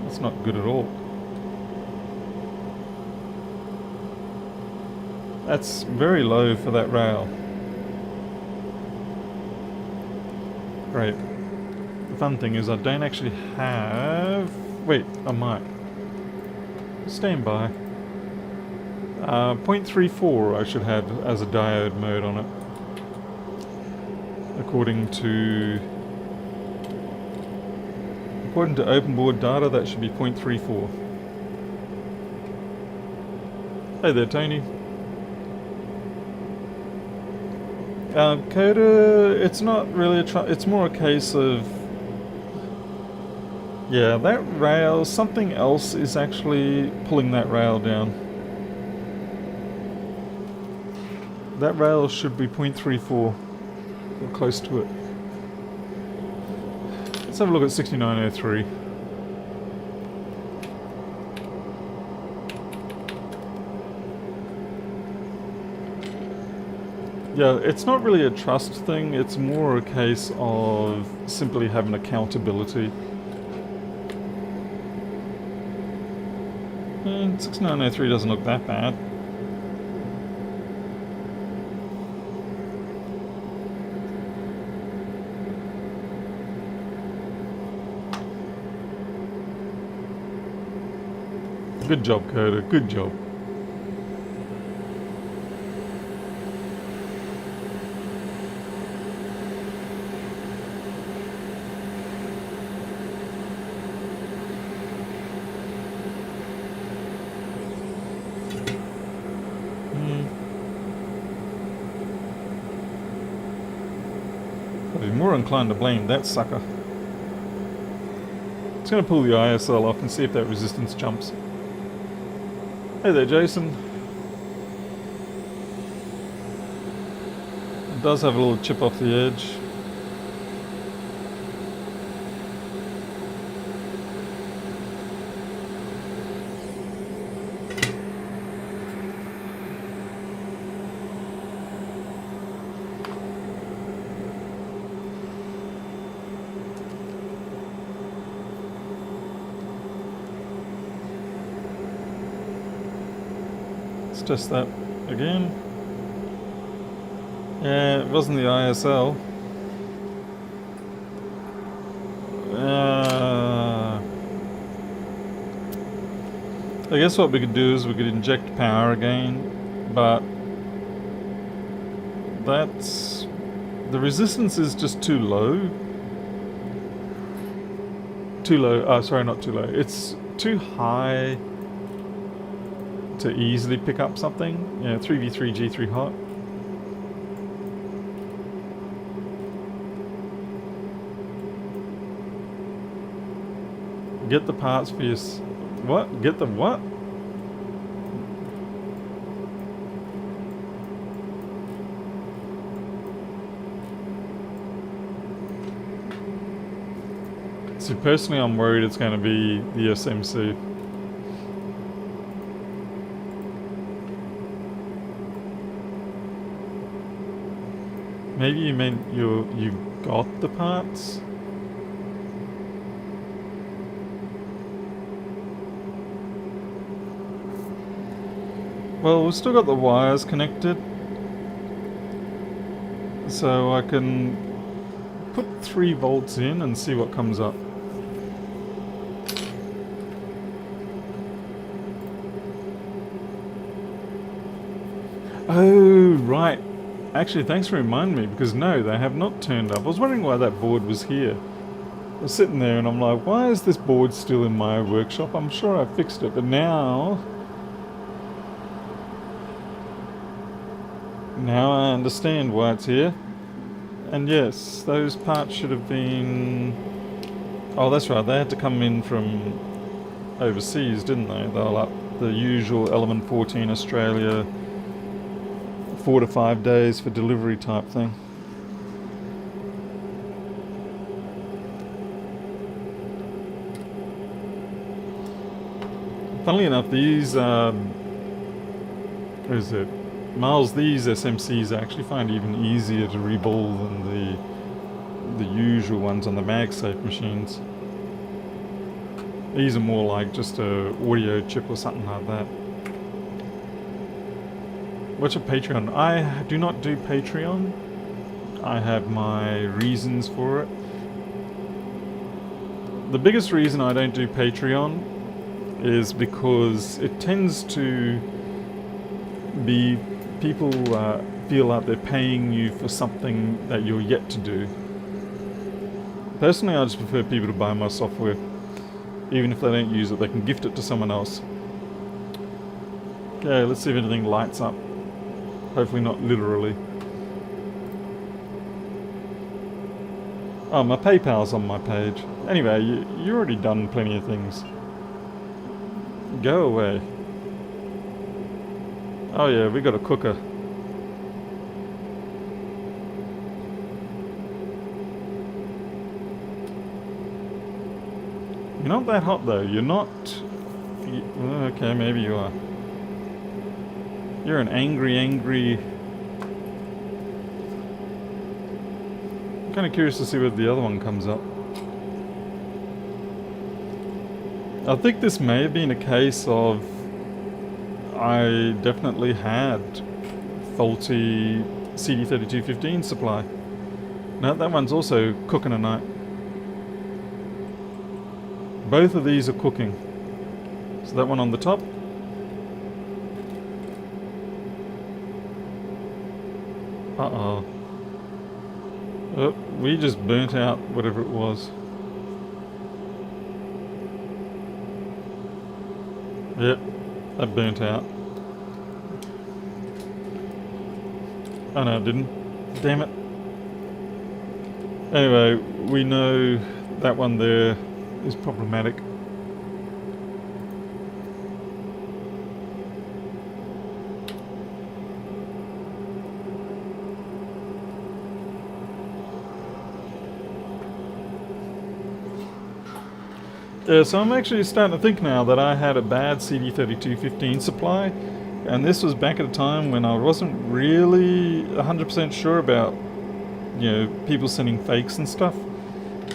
That's not good at all. That's very low for that rail. Great. The fun thing is I don't actually have... Wait, I might. Stand by. 0.34 I should have as a diode mode on it. According to OpenBoard data, that should be 0.34. Hey there, Tony. Coda, it's not really it's more a case of... Yeah, that rail, something else is actually pulling that rail down. That rail should be 0.34, or close to it. Let's have a look at 6903. Yeah, it's not really a trust thing, it's more a case of simply having accountability. And 6903 doesn't look that bad. Good job, Coda. Good job. I'd be more inclined to blame that sucker. It's going to pull the ISL off and see if that resistance jumps. Hey there, Jason. It does have a little chip off the edge. Let's test that again. Yeah, it wasn't the ISL. I guess what we could do is we could inject power again, but that's... the resistance is just too low. Too low, sorry, not too low. It's too high to easily pick up something. Yeah, 3v3 G3 hot. Get the parts for your... what? Get the what? So personally I'm worried it's going to be the SMC. Maybe you meant you got the parts? Well, we've still got the wires connected, so I can put 3 volts in and see what comes up. Oh, right. Actually, thanks for reminding me, because no, they have not turned up. I was wondering why that board was here. I was sitting there and I'm like, why is this board still in my workshop? I'm sure I fixed it, but now I understand why it's here. And yes, those parts should have been... oh, that's right, they had to come in from overseas, didn't they? They were like the usual Element 14 Australia 4 to 5 days for delivery type thing. Funnily enough, these what is it? Miles, these SMCs I actually find even easier to reball than the usual ones on the MagSafe machines. These are more like just a audio chip or something like that. What's a Patreon? I do not do Patreon. I have my reasons for it. The biggest reason I don't do Patreon is because it tends to be people feel like they're paying you for something that you're yet to do. Personally, I just prefer people to buy my software. Even if they don't use it, they can gift it to someone else. Okay, let's see if anything lights up. Hopefully not literally. Oh, my PayPal's on my page. Anyway, you've already done plenty of things. Go away. Oh yeah, we got a cooker. You're not that hot though. You're not... okay, maybe you are. You're an angry... I'm kind of curious to see whether the other one comes up. I think this may have been a case of I definitely had faulty CD3215 supply. No, that one's also cooking a night. Both of these are cooking. So that one on the top. Uh-oh. Oh, we just burnt out whatever it was. Yep, that burnt out. Oh no, it didn't. Damn it. Anyway, we know that one there is problematic. Yeah, so I'm actually starting to think now that I had a bad CD3215 supply, and this was back at a time when I wasn't really 100% sure about, you know, people sending fakes and stuff.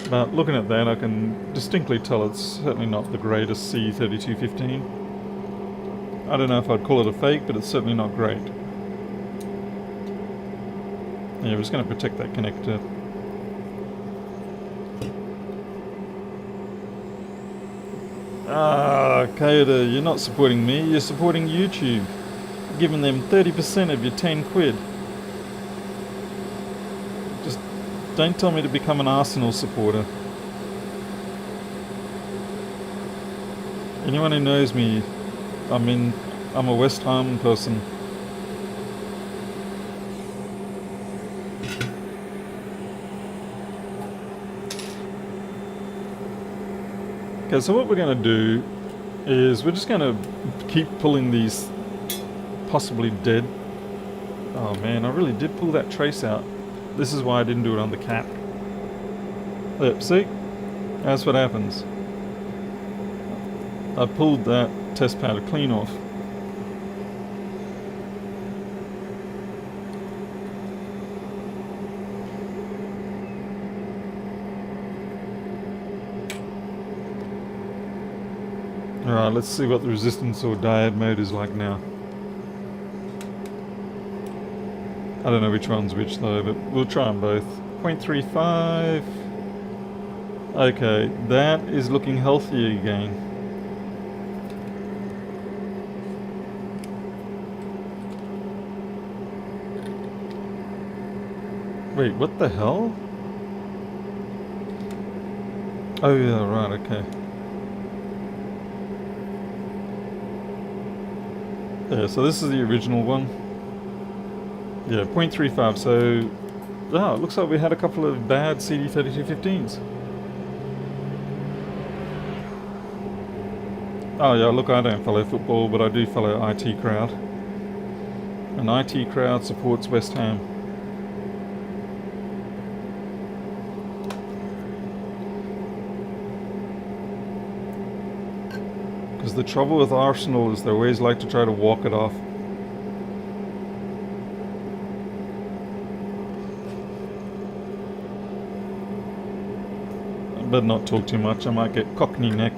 But looking at that, I can distinctly tell it's certainly not the greatest CD3215. I don't know if I'd call it a fake, but it's certainly not great. Yeah, we're just going to protect that connector. Ah, Coda, you're not supporting me, you're supporting YouTube. Giving them 30% of your 10 quid. Just don't tell me to become an Arsenal supporter. Anyone who knows me, I'm a West Ham person. Okay, so what we're going to do is we're just going to keep pulling these possibly dead. Oh man, I really did pull that trace out. This is why I didn't do it on the cap. Yep, see? That's what happens. I pulled that test powder clean off. Alright, let's see what the resistance or diode mode is like now. I don't know which one's which though, but we'll try them both. 0.35. Okay, that is looking healthy again. Wait, what the hell? Oh yeah, right, okay. Yeah, so this is the original one. Yeah, 0.35, so... Oh, it looks like we had a couple of bad CD3215s. Oh yeah, look, I don't follow football, but I do follow IT Crowd. And IT Crowd supports West Ham. Because the trouble with Arsenal is they always like to try to walk it off. I better not talk too much, I might get cockney neck.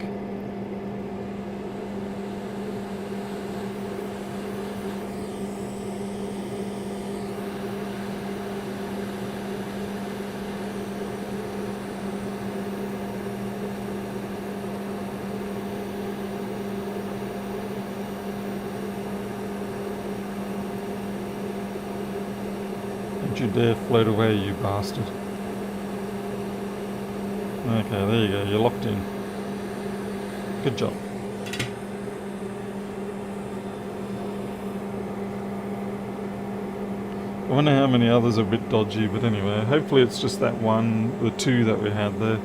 Don't you dare float away, you bastard. Okay, there you go, you're locked in. Good job. I wonder how many others are a bit dodgy, but anyway, hopefully it's just that one, the two that we had there.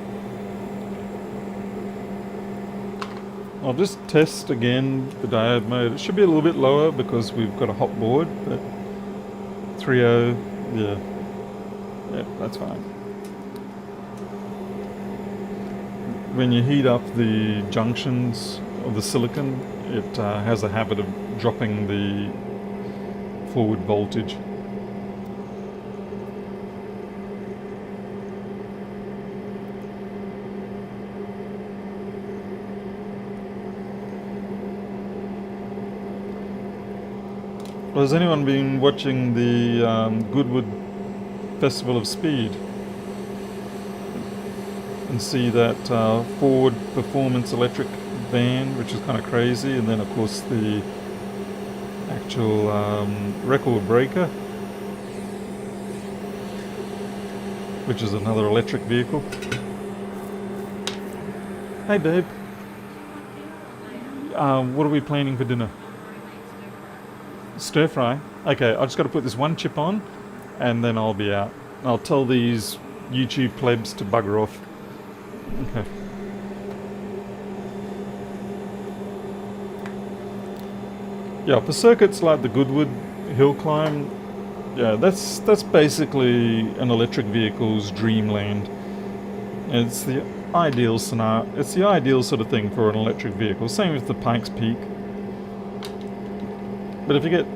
I'll just test again the diode mode. It should be a little bit lower because we've got a hot board, but 3.0, yeah, that's fine. When you heat up the junctions of the silicon, it has a habit of dropping the forward voltage. Well, has anyone been watching the Goodwood Festival of Speed? And see that Ford Performance electric van, which is kind of crazy, and then of course the actual record breaker, which is another electric vehicle. Hey babe, what are we planning for dinner? Stir fry? Okay, I just got to put this one chip on and then I'll be out. I'll tell these YouTube plebs to bugger off. Okay. Yeah, for circuits like the Goodwood hill climb, yeah, that's basically an electric vehicle's dreamland. It's the ideal scenario. It's the ideal sort of thing for an electric vehicle. Same with the Pikes Peak. But if you get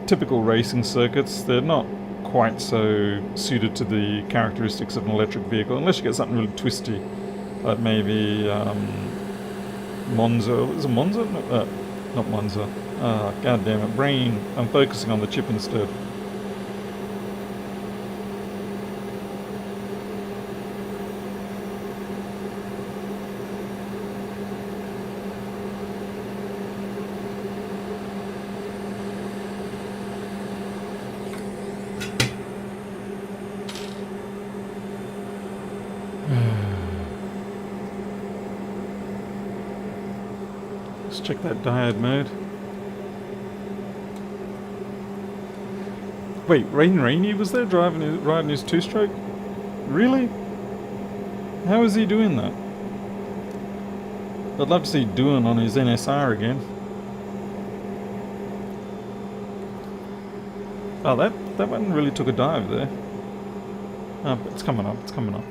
typical racing circuits, they're not quite so suited to the characteristics of an electric vehicle, unless you get something really twisty, like maybe Monza. Is it Monza? No, not Monza. God damn it, brain. I'm focusing on the chip instead. check that diode mode. Wait, Rainy was there riding his two-stroke? Really? How is he doing that? I'd love to see Doohan on his NSR again. Oh, that one really took a dive there. Oh, but it's coming up, it's coming up.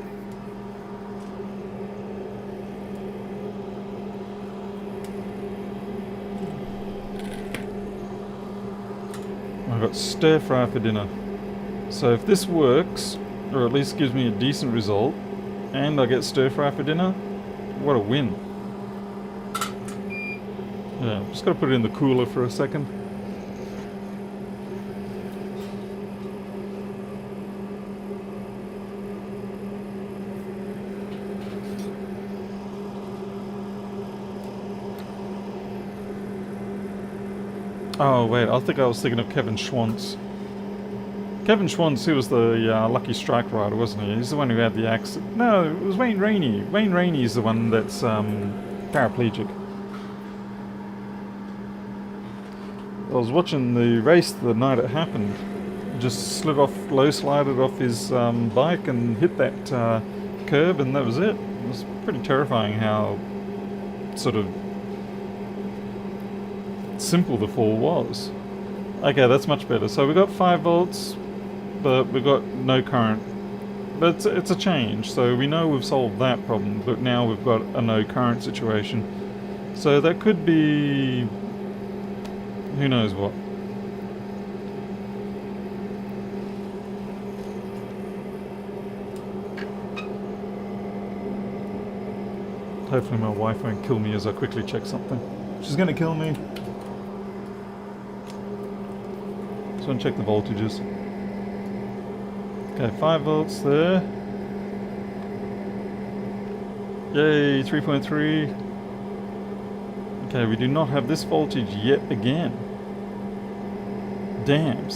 I've got stir fry for dinner. So if this works, or at least gives me a decent result, and I get stir fry for dinner, what a win. Yeah, just gotta put it in the cooler for a second. Oh wait, I think I was thinking of Kevin Schwantz. Kevin Schwantz, he was the Lucky Strike rider, wasn't he? He's the one who had the accident. No, it was Wayne Rainey. Wayne Rainey's the one that's paraplegic. I was watching the race the night it happened. Just low slided off his bike and hit that curb, and that was it. It was pretty terrifying how sort of simple the fall was. Okay, that's much better. So we got 5 volts, but we got no current. But it's a change, so we know we've solved that problem, but now we've got a no current situation. So that could be who knows what. Hopefully my wife won't kill me as I quickly check something. She's gonna kill me. Just want to check the voltages. Okay, 5 volts there. Yay, 3.3. Okay, we do not have this voltage yet again. Damn,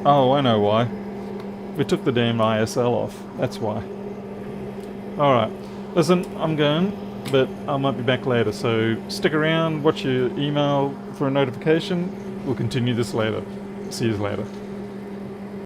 oh, I know why. We took the damn ISL off. That's why. Alright, listen, I'm going, but I might be back later, so stick around, watch your email for a notification. We'll continue this later. See you later.